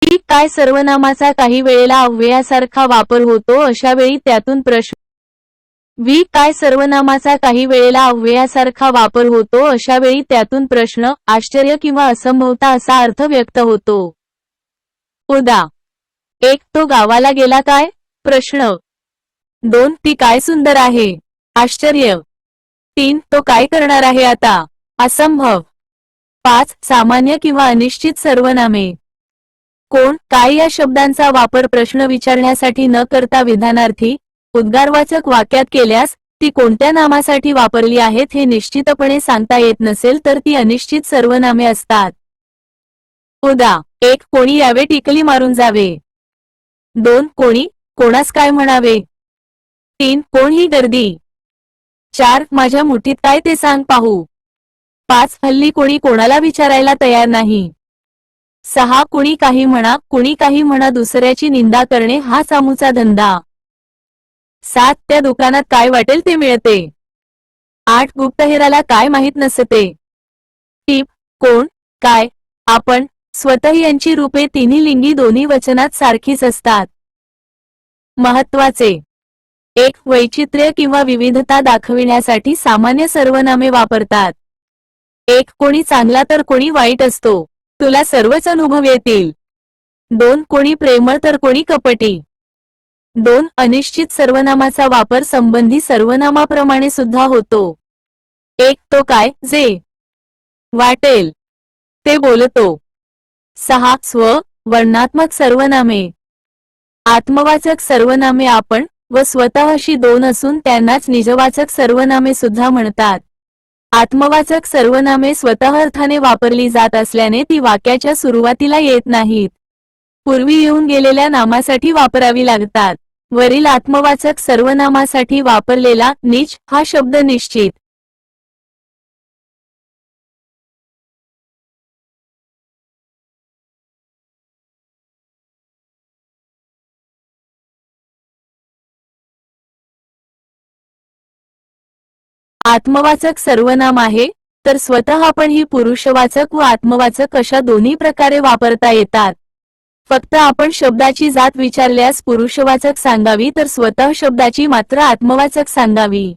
ती काय सर्वनामाचा काही वेळेला अव्ययासारखा वापर होतो अशा वेळी त्यातून प्रश्न वी काय सर्वनामाचा काही वेळेला अव्ययासारखा वापर होतो अशा वेळी त्यातून प्रश्न आश्चर्य किंवा असंभवता असा अर्थ व्यक्त होतो। उदा 1 तो गावाला गेला काय प्रश्न 2 ती काय सुंदर आहे आश्चर्य 3 तो काय करणार आहे आता असंभव 5 सामान्य किंवा अनिश्चित सर्वनामे कोण काय या शब्दांचा वापर प्रश्न विचारण्यासाठी न करता विधानार्थी उद्गारवाचक वाक्यात केल्यास ती कोणत्या नामासाठी वापरली आहेत हे निश्चितपणे सांगता येत नसेल तर ती अनिश्चित सर्वनामे असतात। उदा 1 कोणी यावे टिकली मारून जावे 2 कोणी कोणास काय म्हणावे 3 कोण ही गर्दी 4 माझ्या मुठीत काय ते सांग पाहू 5 हल्ली कोणी कोणाला विचारायला तयार नाही 6 कुणी काही म्हणा दुसऱ्याची निंदा करणे हा सामूचा धंदा 7 त्या दुकानात काय वाटेल ते मिळते 8 गुप्तहेराला काय माहित नसते टीप कोण काय आपण स्वतः यांची रूपे तिन्ही लिंगी दोन्ही वचनात सारखीच असतात। महत्वाचे 1 वैचित्र्य किंवा विविधता दाखविण्यासाठी सामान्य सर्वनामे वापरतात 1 कोणी चांगला तर कोणी वाईट असतो तुला सर्वच अनुभव येतील 2 कोणी प्रेमळ तर कोणी कपटी 2 अनिश्चित सर्वनामाचा वापर संबंधी सर्वनामाप्रमाणे सुद्धा होतो 1 तो काय जे वाटेल ते बोलतो 6 स्व वर्णात्मक सर्वनामे आत्मवाचक सर्वनामे आपण व स्वतः अशी 2 असून त्यांनाच निजवाचक सर्वनामे सुद्धा म्हणतात। आत्मवाचक सर्वनामे स्वतः अर्थाने वापरली जात असल्याने ती वाक्याच्या सुरुवातीला येत नाहीत पूर्वी येऊन गेलेल्या नामासाठी वापरावी लागतात। वरील आत्मवाचक सर्वनामासाठी वापरलेला निज हा शब्द निश्चित आत्मवाचक सर्वनाम आहे तर स्वतः आपण ही पुरुषवाचक व आत्मवाचक अशा दोन्ही प्रकारे वापरता येतात। फक्त आपण शब्दाची जात विचारल्यास पुरुषवाचक सांगावी तर स्वतः शब्दाची मात्र आत्मवाचक सांगावी।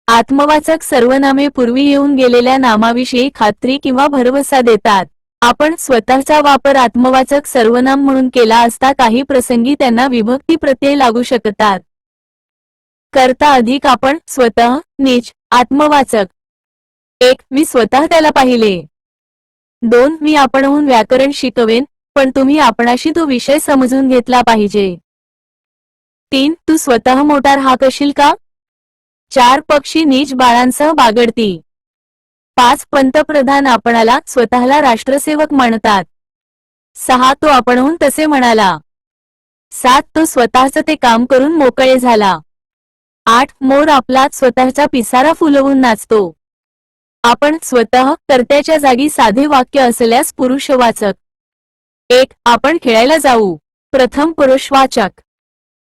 आत्मवाचक सर्वनामे पूर्वी येऊन गेलेल्या नामाविषयी खात्री किंवा भरवसा देतात। आपण स्वतःचा वापर आत्मवाचक सर्वनाम म्हणून केला असता काही प्रसंगी त्यांना विभक्ती प्रत्यय लागू शकतात। करता अधिक आपण स्वतः निज आत्मवाचक 1 मी स्वतः त्याला पाहिले 2 मी आपणहून व्याकरण शिकवेन पण तुम्ही आपणाशी तो विषय समजून घेतला पाहिजे 3 तू स्वतः मोटार हाकशील का 4 पक्षी निज बाळांसह बागडती 5 पंतप्रधान आपणाला स्वतःला राष्ट्रसेवक मानतात 6 तो आपणहून तसे म्हणाला 7 तो स्वतःच ते काम करून मोकळे झाला 8 मोर आपला स्वतःचा पिसारा फुलवून नाचतो आपण स्वतः कर्त्याच्या जागी साधे वाक्य असल्यास पुरुषवाचक 1 आपण खेळायला जाऊ प्रथम पुरुषवाचक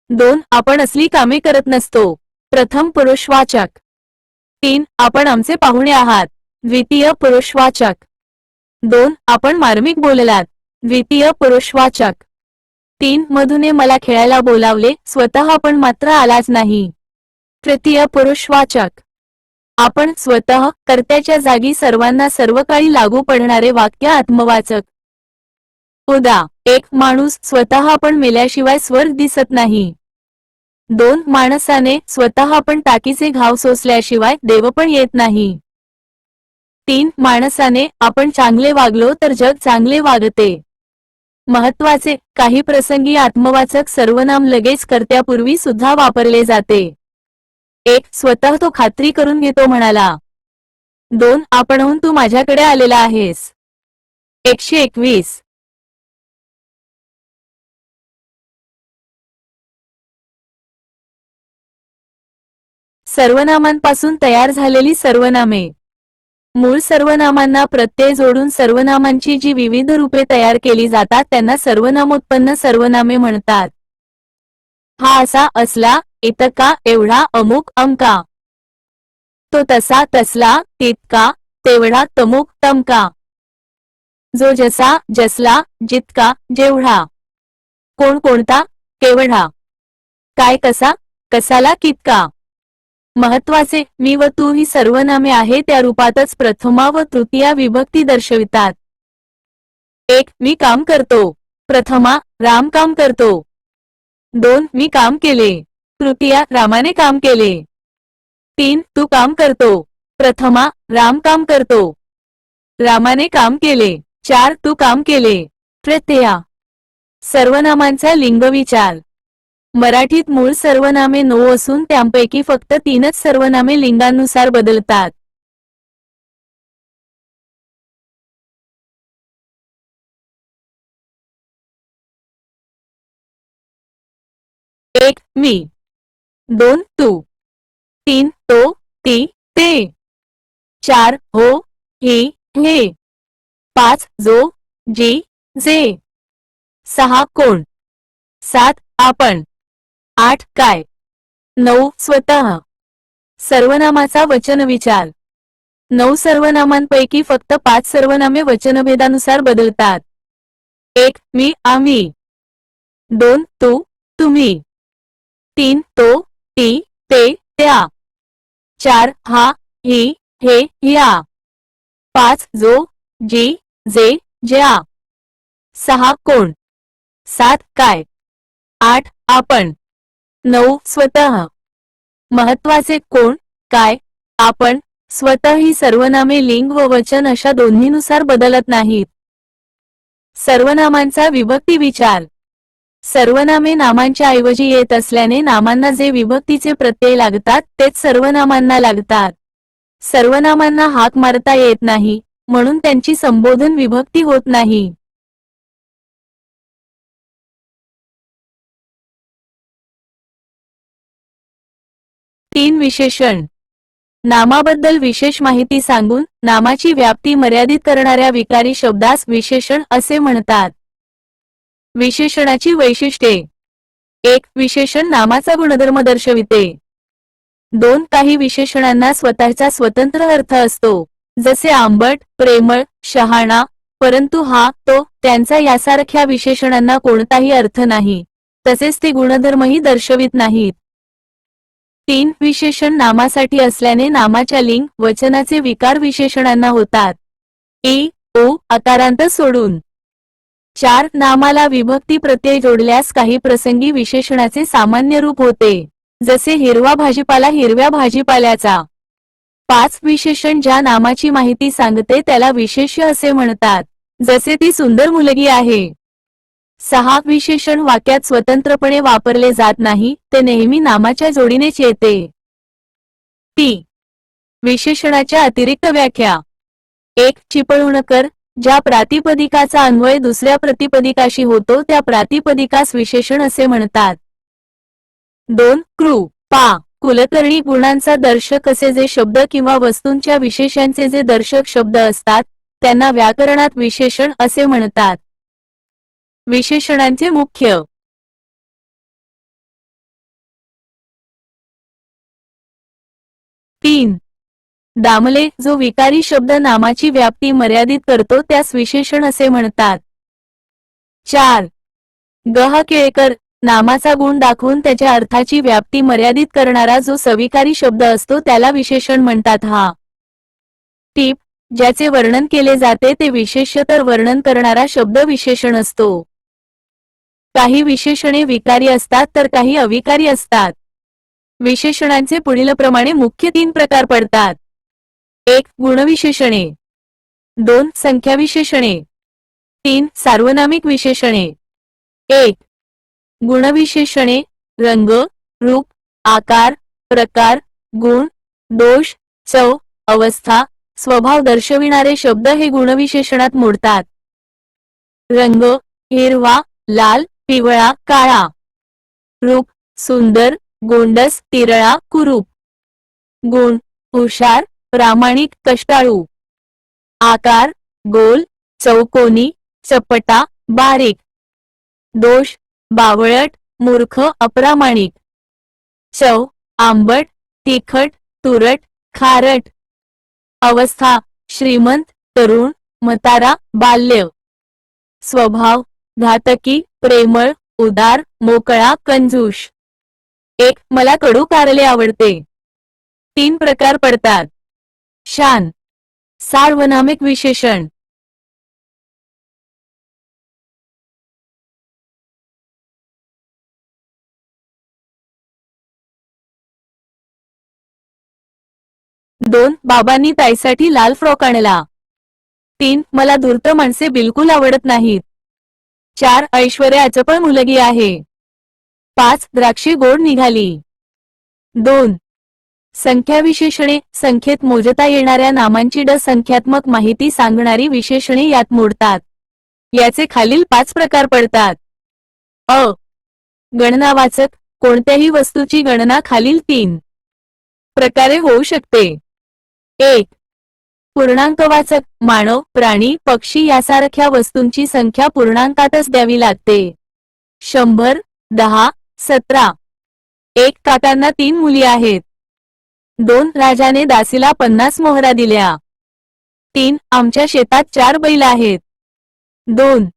2 आपण असली कामे करत नसतो प्रथम पुरुषवाचक 3 आपण आमचे पाहुणे आहात द्वितीय पुरुषवाचक 2 आपण मार्मिक बोललात द्वितीय पुरुषवाचक 3 मधुने मला खेळायला बोलावले स्वतः आपण मात्र आलाच नाही तृतीय पुरुषवाचक आपण स्वतः कर्त्याच्या जागी सर्वांना सर्वकाळी लागू पडणारे वाक्य आत्मवाचक उदा 1 माणूस स्वतः आपण मेल्याशिवाय स्वर्ग दिसत नाही 2 माणसाने स्वतः आपण टाकीचे घाव सोसल्याशिवाय देव पण येत नाही 3 माणसाने आपण चांगले वागलो तर जग चांगले वागते। महत्वाचे काही प्रसंगी आत्मवाचक सर्वनाम लगेच कर्त्यापूर्वी सुद्धा वापरले जाते 1 स्वतः तो खात्री करून घेतो म्हणाला 2 आपणहून तू माझ्याकडे आलेला आहेस 121 सर्वनामांपासून तयार झालेली सर्वनामे मूळ सर्वनामांना प्रत्यय जोडून सर्वनामांची जी विविध रूपे तयार केली जातात त्यांना सर्वनामोत्पन्न सर्वनामे म्हणतात। हा असा असला इतका एवढा अमुक अमका तो तसा तसला तितका तेवढा तमुक तमका जो जसा जसला जितका जेवढा कोण कोणता, केवढा, काय कसा, कसाला कितका. महत्वाचे मी व तू ही सर्वनामे आहे त्या रूपातच प्रथमा व तृतीया विभक्ती दर्शवितात. 1. मी काम करतो. प्रथमा राम काम करतो. 2. मी काम केले. तृतीया रामाने काम केले. 3. तू काम करतो. प्रथमा राम काम करतो. रामाने काम केले. 4. तू काम केले. तृतीया. सर्वनामांचा लिंगविचार. मराठीत मूळ सर्वनामे 9 असून त्यांपैकी फक्त 3च सर्वनामे लिंगानुसार बदलतात. 1. मी. 2. तू. 3. तो, ती, ते. 4. हो, ही, हे. 5. जो, जी, जे. 6. कोण. 7. आपण. 8. काय. 9. स्वतः. सर्वनामाचा वचनविचार. 9 सर्वनामांपैकी फक्त 5 सर्वनामे वचनभेदानुसार बदलतात. 1. मी, आम्ही. 2. तू, तुम्ही. 3. तो, ती, ते, त्या. 4. हा, ही, हे, ह्या. 5. जो, जी, जे, ज्या. 6. कोण. 7. काय. 8. आपण. 9. स्वतः. महत्वाचे कोण, काय, आपण, स्वतः ही सर्वनामे लिंग व वचन अशा दोन्हीनुसार बदलत नाहीत. सर्वनामांचा विभक्ती विचार. सर्वनामे नामांच्या ऐवजी येत असल्याने नामांना जे विभक्तीचे प्रत्यय लागतात तेच सर्वनामांना लागतात. सर्वनामांना हाक मारता येत नाही, म्हणून त्यांची संबोधन विभक्ती होत नाही. तीन विशेषण. नामाबद्दल विशेष माहिती सांगून नामाची व्याप्ती मर्यादित करणाऱ्या विकारी शब्दास विशेषण असे म्हणतात. विशेषणाची वैशिष्ट्ये. 1. विशेषण नामाचा गुणधर्म दर्शविते. 2. काही विशेषणांना स्वतःचा स्वतंत्र अर्थ असतो, जसे आंबट, प्रेमळ, शहाणा, परंतु हा, तो, त्यांचा यासारख्या विशेषणांना कोणताही अर्थ नाही, तसेच ते गुणधर्मही दर्शवित नाहीत. 3. विशेषण नामासाठी असल्याने नामाच्या लिंग, वचनाचे विकार विशेषणांना होतात. ई, ओ, आकारांत सोडून. 4. नामाला विभक्ती प्रत्यय जोडल्यास काही प्रसंगी विशेषणाचे सामान्य रूप होते, जसे हिरवा भाजीपाला हिरव्या भाजीपाल्याचा. 5. विशेषण ज्या नामाची माहिती सांगते त्याला विशेष्य असे म्हणतात, जसे ती सुंदर मुलगी आहे. 6. विशेषण वाक्यात स्वतंत्रपणे वापरले जात नाही, ते नेहमी नामाच्या जोडीनेच येते. ती. विशेषणाच्या अतिरिक्त व्याख्या. 1. चिपळूणकर. ज्या प्रातिपदिकाचा अन्वय दुसऱ्या प्रतिपदिकाशी होतो त्या प्रातिपदिकास विशेषण असे म्हणतात. 2. कृ. पा. कुलकर्णी. गुणांचा दर्शक असे जे शब्द किंवा वस्तूंच्या विशेषांचे जे दर्शक शब्द असतात त्यांना व्याकरणात विशेषण असे म्हणतात. विशेषणांचे मुख्य. 3. दामले. जो विकारी शब्द नामाची व्याप्ती मर्यादित करतो त्यास विशेषण असे म्हणतात. 4. ग. केळकर. नामाचा गुण दाखवून त्याच्या अर्थाची व्याप्ती मर्यादित करणारा जो सविकारी शब्द असतो त्याला विशेषण म्हणतात. हा. टीप. ज्याचे वर्णन केले जाते ते विशेष्यतर वर्णन करणारा शब्द विशेषण असतो. काही विशेषणे विकारी असतात तर काही अविकारी असतात. विशेषणांचे पुढीलप्रमाणे मुख्य 3 प्रकार पडतात. 1. गुणविशेषणे. 2. संख्याविशेषणे. 3. सार्वनामिक विशेषणे. 1. गुणविशेषणे. रंग, रूप, आकार, प्रकार, गुण, दोष, चव, अवस्था, स्वभाव दर्शविणारे शब्द हे गुणविशेषणात मोडतात. रंग. हिरवा, लाल, पिवळा, काळा. रूप. सुंदर, गोंडस, तिरळा, कुरूप. गुण. हुशार, प्रामाणिक, कष्टाळू. आकार. गोल, चौकोनी, चपटा, बारीक. दोष. बावळट, मूर्ख, अप्रामाणिक. चव. आंबट, तिखट, तुरट, खारट. अवस्था. श्रीमंत, तरुण, म्हातारा, बाल्य. स्वभाव. घातकी, प्रेमळ, उदार, मोकळा, कंजूष. 1. मला कडू कारले आवडते. 3 प्रकार पडतात. शान. सार्वनामिक विशेषण. दोन. बाबांनी ताईसाठी लाल फ्रॉक आणला. 3. मला धूर्त माणसे बिलकुल आवडत नाहीत. 4. ऐश्वर्या अचपळ मुलगी आहे. 5. द्राक्षे गोड निघाली. 2. संख्या विशेषणे. संख्येत मोजता येणाऱ्या नामांची संख्यात्मक माहिती सांगणारी विशेषणे यात मोडतात. याचे खालील 5 प्रकार पडतात. अ. गणनावाचक. कोणत्याही वस्तूची गणना खालील 3 प्रकारे होऊ शकते. 1. पूर्णांकवाचक. मानव, प्राणी, पक्षी यासारख्या वस्तूंची संख्या पूर्णांकातच द्यावी लागते. 100, 10, 17. 1. काकांना 3 मुली आहेत. 2. राजाने दासीला 50 मोहरा दिल्या. 3. आमच्या शेतात 4 बैल आहेत. 2.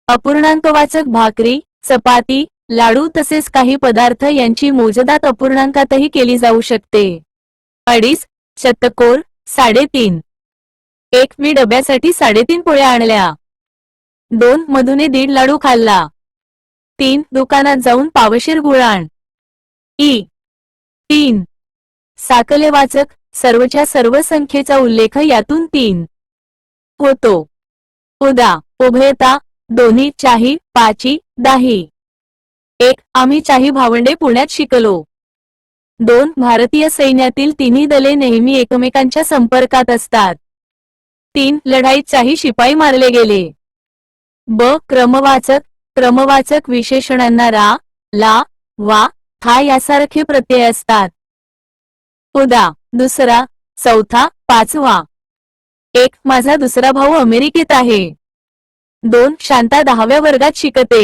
अपूर्णांकवाचक. भाकरी, चपाती, लाडू तसेच काही पदार्थ यांची मोजदाद अपूर्णांकातही केली जाऊ शकते. 2.5 शतकोर, 3.5. 1. मी डब्यासाठी 3.5 पोळ्या आणल्या. 2. मधुने 1.5 लाडू खाल्ला. 3. दुकानात जाऊन पावशेर गुळ आण. 3. साकलेवाचक. सर्वच्या सर्व संख्येचा उल्लेख यातून 3 होतो. उदा. उभयता, दोन्ही, चाही, पाची, दाही. 1. आम्ही चाही भावंडे पुण्यात शिकलो. 2. भारतीय सैन्यातील तिन्ही दले नेहमी एकमेकांच्या संपर्कात असतात. 3. लढाईत चाही शिपाई मारले गेले. ब. क्रमवाचक. क्रमवाचक विशेषणांना रा, ला, वा, था यासारखे प्रत्यय असतात. उदा. दुसरा, चौथा, पाचवा. 1. माझा दुसरा भाऊ अमेरिकेत आहे. 2. शांता 10व्या वर्गात शिकते.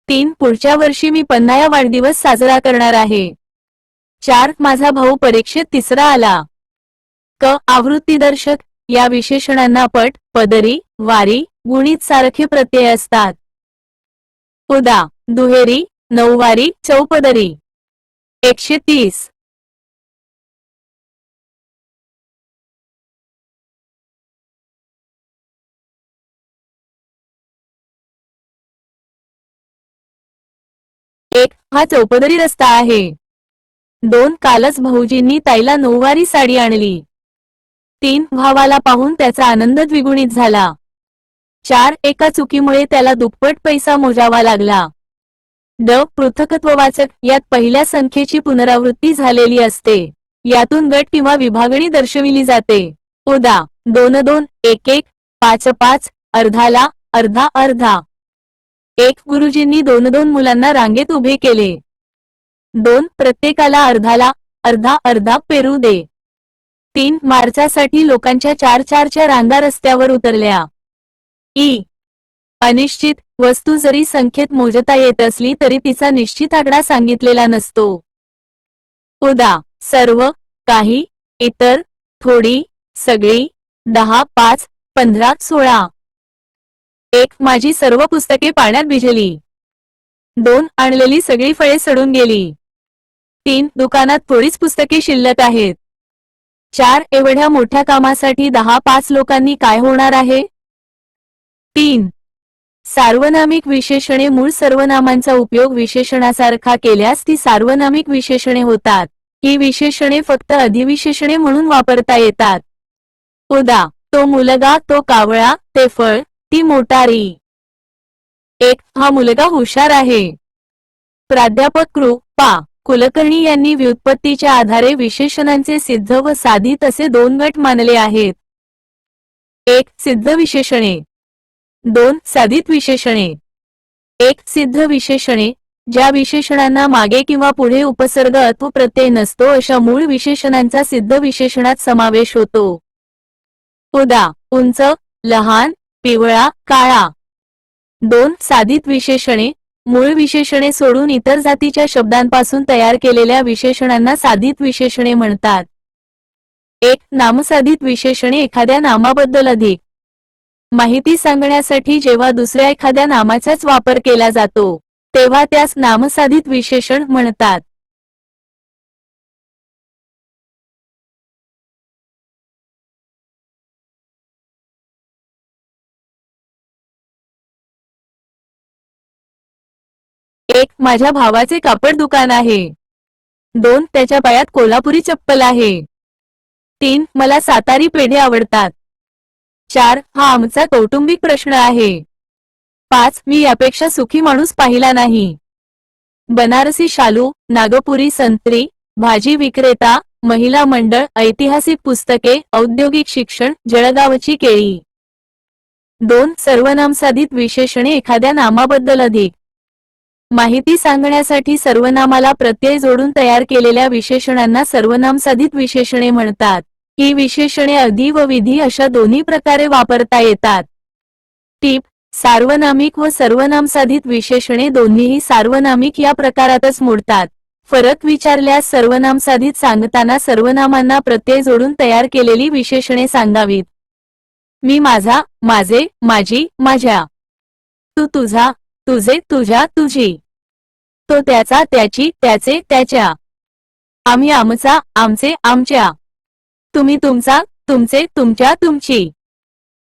3. पुढच्या वर्षी मी पन्नाया वाढदिवस साजरा करणार आहे. 4. माझा भाऊ परीक्षेत 3रा आला. क. आवृत्तीदर्शक. या विशेषणांना पट, पदरी, वारी, गुणित सारखे प्रत्यय असतात. उदा. दुहेरी, नऊवारी, चौपदरी. 130. एक. हा चौपदरी रस्ता आहे. 2. कालच भाऊजींनी ताईला नऊवारी साडी आणली. 3. भावाला पाहून त्याचा आनंद द्विगुणित झाला. 4. एका चुकीमुळे त्याला दुप्पट पैसा मोजावा लागला. ड. पृथकत्ववाचक. यात पहिल्या संख्येची पुनरावृत्ती झालेली असते. यातून गट किंवा विभागणी दर्शविली जाते. उदा. 2-2, 1-1, 5-5, अर्धाला, अर्धा, अर्धा. 1. गुरुजींनी 2-2 मुलांना रांगेत उभे केले. 2. प्रत्येकाला अर्धाला, अर्धा, अर्धा पेरू दे. 3. मार्चासाठी लोकांच्या 4-4च्या रांगा रस्त्यावर उतरल्या. अनिश्चित. वस्तू जरी संख्येत मोजता येत असली तरी तिचा निश्चित आकडा सांगितलेला नसतो. उदा. सर्व, काही, इतर, थोडी, सगळी, 10, 5, 15, 16. 1. माझी सर्व पुस्तके पाण्यात भिजली. 2. आणलेली सगळी फळे सडून गेली. 3. दुकानात थोडीच पुस्तके शिल्लक आहेत. 4. एवढ्या मोठ्या कामासाठी 10-5 लोकांनी काय होणार आहे? 3. सार्वनामिक विशेषणे. मूळ सर्वनामांचा उपयोग विशेषणासारखा केल्यास ती सार्वनामिक विशेषणे होतात. ही विशेषणे फक्त अधिविशेषणे म्हणून वापरता येतात. उदा. तो मुलगा, तो कावळा, ते फळ, ती मोटारी. 1. हा मुलगा हुशार आहे. प्राध्यापक कृ. पा. कुलकर्णी यांनी व्युत्पत्तीच्या आधारे विशेषणांचे सिद्ध व साधित असे 2 गट मानले आहेत. 1. सिद्ध विशेषणे. 2. साधित विशेषणे. 1. सिद्ध विशेषणे. ज्या विशेषणांना मागे किंवा पुढे उपसर्ग अथवा प्रत्यय नसतो अशा मूळ विशेषणांचा सिद्ध विशेषणात समावेश होतो. उदा. उंच, लहान, पिवळा, काळा. 2. साधित विशेषणे. मूळ विशेषणे सोडून इतर जातीच्या शब्दांपासून तयार केलेल्या विशेषणांना साधित विशेषणे म्हणतात. 1. नामसाधित विशेषणे. एखाद्या नामाबद्दल अधिक माहिती सांगण्यासाठी जेव्हा दुसऱ्या एखाद्या नामाचाच वापर केला जातो तेव्हा त्यास नामसाधित विशेषण म्हणतात. एक, माझ्या भावाचे कापड दुकान आहे. 2, त्याच्या पायात कोल्हापुरी चप्पल आहे. 3, मला सातारी पेढे आवडतात. 4, हा आमचा कौटुंबिक प्रश्न आहे. 5, मी यापेक्षा सुखी माणूस पाहिला नाही. बनारसी शालू, नागपुरी संत्री, भाजी विक्रेता, महिला मंडळ, ऐतिहासिक पुस्तके, औद्योगिक शिक्षण, जळगावची केळी. 2, सर्वनामसाधित विशेषणे एखाद्या नामाबद्दल अधिक माहिती सांगण्यासाठी सर्वनामाला प्रत्यय जोडून तयार केलेल्या विशेषणांना सर्वनामसाधित विशेषणे म्हणतात. ही विशेषणे अधि व विधी अशा दोन्ही प्रकारे वापरता येतात. टिप: सार्वनामिक व सर्वनामसाधित विशेषणे दोन्हीही सार्वनामिक या प्रकारातच मोडतात. फरक विचारल्यास सर्वनामसाधित सांगताना सर्वनामांना प्रत्यय जोडून तयार केलेली विशेषणे सांगावीत. मी माझा, माझे, माझी, माझ्या. तू तुझा, तुझे, तुझ्या, तुझी. तो त्याचा, त्याची, त्याचे, त्याच्या. आम्ही आमचा, आमचे, आमच्या. तुम्ही तुमचा, तुमचे, तुमच्या, तुमची.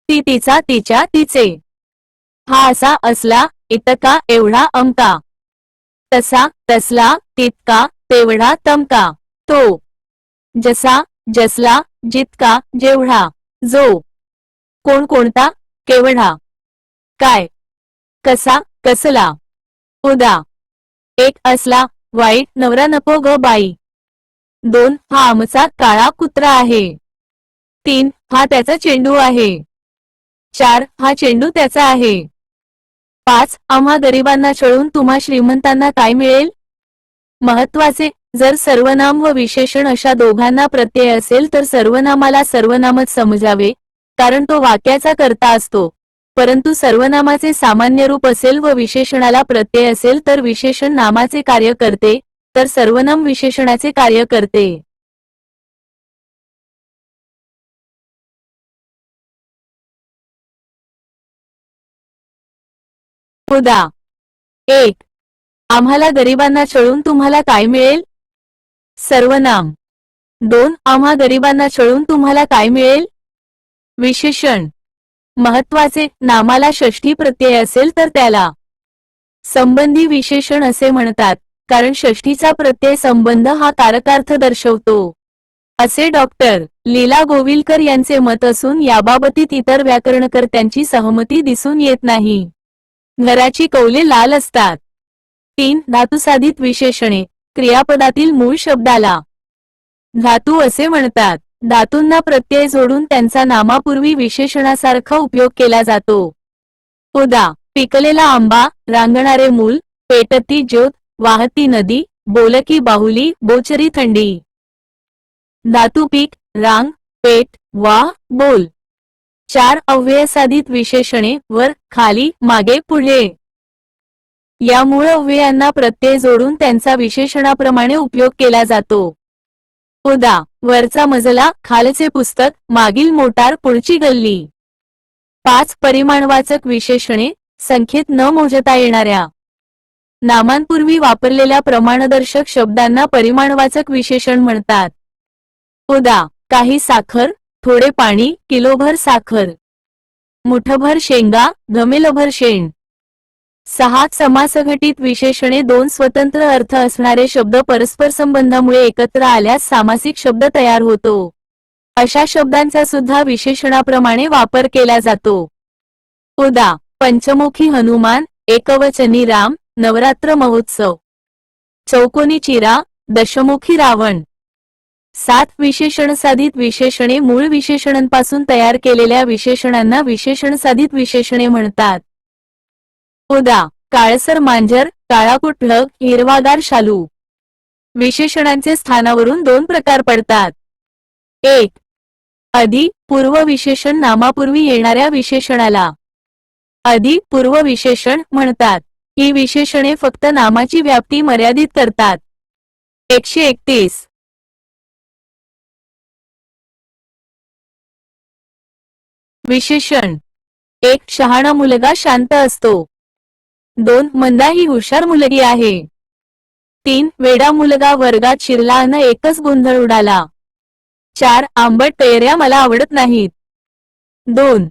ती तिचा, तिच्या, तिचे. हा असा, असला, इतका, एवढा, अमका. तसा, तसला, तितका, तेवढा, तमका. तो, जसा, जसला, जितका, जेवढा. जो, कोण, कोणता, केवढा. काय, कसा, कसला. उदा: 1, असला, वाईट नवरा नको ग बाई. 2, हा आमचा काळा कुत्रा आहे. 3, हा त्याचा चेंडू आहे. 4, हा चेंडू त्याचा आहे. 5, आम्हा गरिबांना छळून तुम्हा श्रीमंतांना काय मिळेल? महत्वाचे: जर सर्वनाम व विशेषण अशा दोघांना प्रत्यय असेल तर सर्वनामाला सर्वनामच समजावे, कारण तो वाक्याचा कर्ता असतो. परंतु सर्वनामाचे सामान्य रूप असेल व विशेषणाला प्रत्यय असेल तर विशेषण नामाचे कार्य करते, तर सर्वनाम विशेषणाचे कार्य करते. उदा: 1, आम्हाला गरिबांना छळून तुम्हाला काय मिळेल? सर्वनाम. 2, आम्हा गरिबांना छळून तुम्हाला काय मिळेल? विशेषण. महत्वाचे: नामाला षष्ठी प्रत्यय असेल तर त्याला संबंधी विशेषण असे म्हणतात, कारण षष्ठीचा प्रत्यय संबंध हा कारकार्थ दर्शवतो. असे डॉक्टर लीला गोविलकर यांचे मत असून याबाबतीत इतर व्याकरणकर्त्यांची सहमती दिसून येत नाही. घराची कौले लाल असतात. 3, धातुसाधित विशेषणे. क्रियापदातील मूळ शब्दाला धातू असे म्हणतात. धातूंना प्रत्यय जोडून त्यांचा नामापूर्वी विशेषणासारखा उपयोग केला जातो. उदा: पिकलेला आंबा, रांगणारे मूल, पेटती ज्योत, वाहती नदी, बोलकी बाहुली, बोचरी थंडी. धातू पीक, रांग, पेट, वाह, बोल. 4, अव्ययसाधित विशेषणे. वर, खाली, मागे, पुढे. या मूळ अव्ययांना प्रत्यय जोडून त्यांचा विशेषणाप्रमाणे उपयोग केला जातो. उदा: वरचा मजला, खालचे पुस्तक, मागील मोटार, पुढची गल्ली. 5, परिमाणवाचक विशेषणे. संख्येत न मोजता येणाऱ्या नामांपूर्वी वापरलेल्या प्रमाणदर्शक शब्दांना परिमाणवाचक विशेषण म्हणतात. उदा: काही साखर, थोडे पाणी, किलोभर साखर. मुठभर शेंगा, घमेलभर शेण. 6, समासघटित विशेषणे. 2 स्वतंत्र अर्थ असणारे शब्द परस्पर संबंधामुळे एकत्र आल्यास सामासिक शब्द तयार होतो. अशा शब्दांचा सुद्धा विशेषणाप्रमाणे वापर केला जातो. उदा: पंचमुखी हनुमान, एकवचनी राम, नवरात्र महोत्सव. चौकोनी चिरा, दशमुखी रावण. 7, विशेषणसाधित विशेषणे. मूळ विशेषणांपासून तयार केलेल्या विशेषणांना विशेषणसाधित विशेषणे म्हणतात. उदा: काळसर मांजर, काळाकुट ढग, हिरवागार शालू. विशेषणांचे स्थानावरून 2 प्रकार पडतात. 1, अधि, पूर्व विशेषण. नामापूर्वी येणाऱ्या विशेषणाला अधि, पूर्व विशेषण म्हणतात. ही विशेषणे फक्त नामाची व्याप्ती मर्यादित करतात. 131. विशेषण. 1. शहाणा मुलगा शांत असतो. 2. मंदा ही हुशार मुलगी आहे. 3. वेडा मुलगा वर्गात शिरला अन एकच गोंधळ उडाला. 4. आंबट कैऱ्या मला आवडत नाहीत. 2.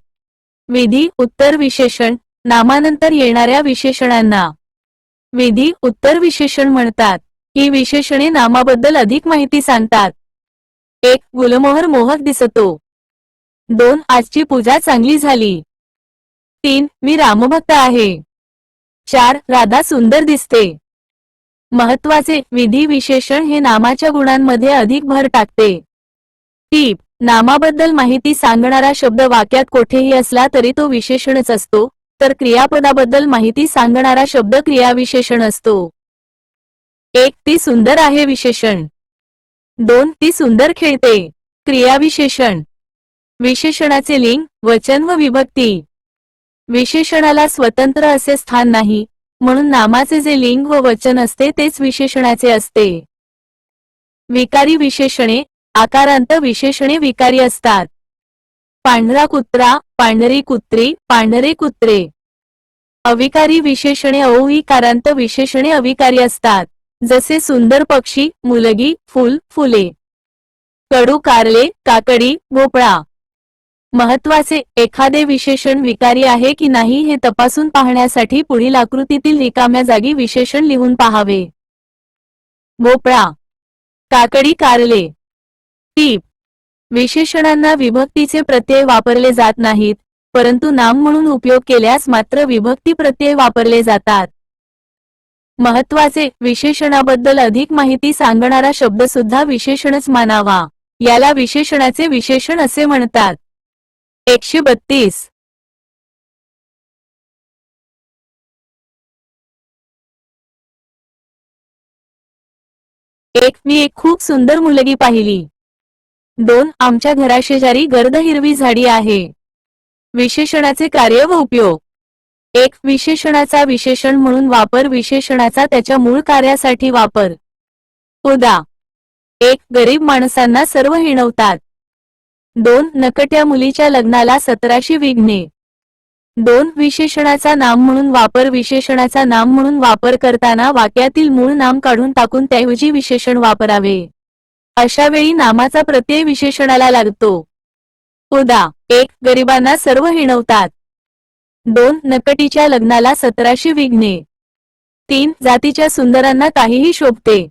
विधी उत्तर विशेषण नामानंतर येणाऱ्या विशेषणांना विधी उत्तर विशेषण म्हणतात. ही विशेषणे नामाबद्दल अधिक माहिती सांगतात. 1. गुलमोहर मोहक दिसतो. 2. आजची पूजा चांगली झाली. 3. मी रामभक्त आहे. 4. राधा सुंदर दिसते. महत्वाचे विधी विशेषण हे नामाच्या गुणांमध्ये अधिक भर टाकते. टीप: नामाबद्दल माहिती सांगणारा शब्द वाक्यात कोठेही असला तरी तो विशेषणच असतो, तर क्रियापदाबद्दल माहिती सांगणारा शब्द क्रियाविशेषण असतो. 1. ती सुंदर आहे विशेषण. 2. ती सुंदर खेळते क्रियाविशेषण. विशेषणाचे लिंग, वचन व विभक्ती. विशेषणाला स्वतंत्र असे स्थान नाही, म्हणून नामाचे जे लिंग व वचन असते तेच विशेषणाचे असते. विकारी विशेषणे आकारांत विशेषणे विकारी असतात. पांढरा कुत्रा, पांढरी कुत्री, पांढरे कुत्रे. अविकारी विशेषणे अविकारांत विशेषणे अविकारी असतात, जसे सुंदर पक्षी, मुलगी, फूल, फुले. कडू कारले, काकडी, भोपळा. महत्वाचे एखादे विशेषण विकारी आहे की नाही हे तपासून पाहण्यासाठी पुढील आकृतीतील रिकाम्या जागी विशेषण लिहून पाहावे. भोपळा, काकडी, कारले. टीप: विशेषणांना विभक्तीचे प्रत्यय वापरले जात नाहीत, परंतु नाम म्हणून उपयोग केल्यास मात्र विभक्ती प्रत्यय वापरले जातात. महत्वाचे विशेषणाबद्दल अधिक माहिती सांगणारा शब्द सुद्धा विशेषणच मानावा. याला विशेषणाचे विशेषण असे म्हणतात. 132. मी एक खूप सुंदर मुलगी पाहिली. 2. आमच्या घराशेजारी गर्द हिरवी झाडी आहे. विशेषणाचे कार्य व उपयोग. 1. विशेषणाचा विशेषण म्हणून वापर. विशेषणाचा त्याच्या मूळ कार्यासाठी वापर. उदा. 1. गरीब माणसांना सर्व हिणवतात. 2. नकट्या मुलीच्या लग्नाला 1700 विघ्ने. 2. विशेषणाचा नाम म्हणून वापर. विशेषणाचा नाम म्हणून वापर करताना वाक्यातील मूळ नाम काढून टाकून त्याऐवजी विशेषण वापरावे. अशा वेळी नामाचा प्रत्यय विशेषणाला लागतो. उदा. 1. गरिबांना सर्व हिणवतात. 2. नकटीच्या लग्नाला 1700 विघ्ने. 3. जातीच्या सुंदरांना काहीही शोभते.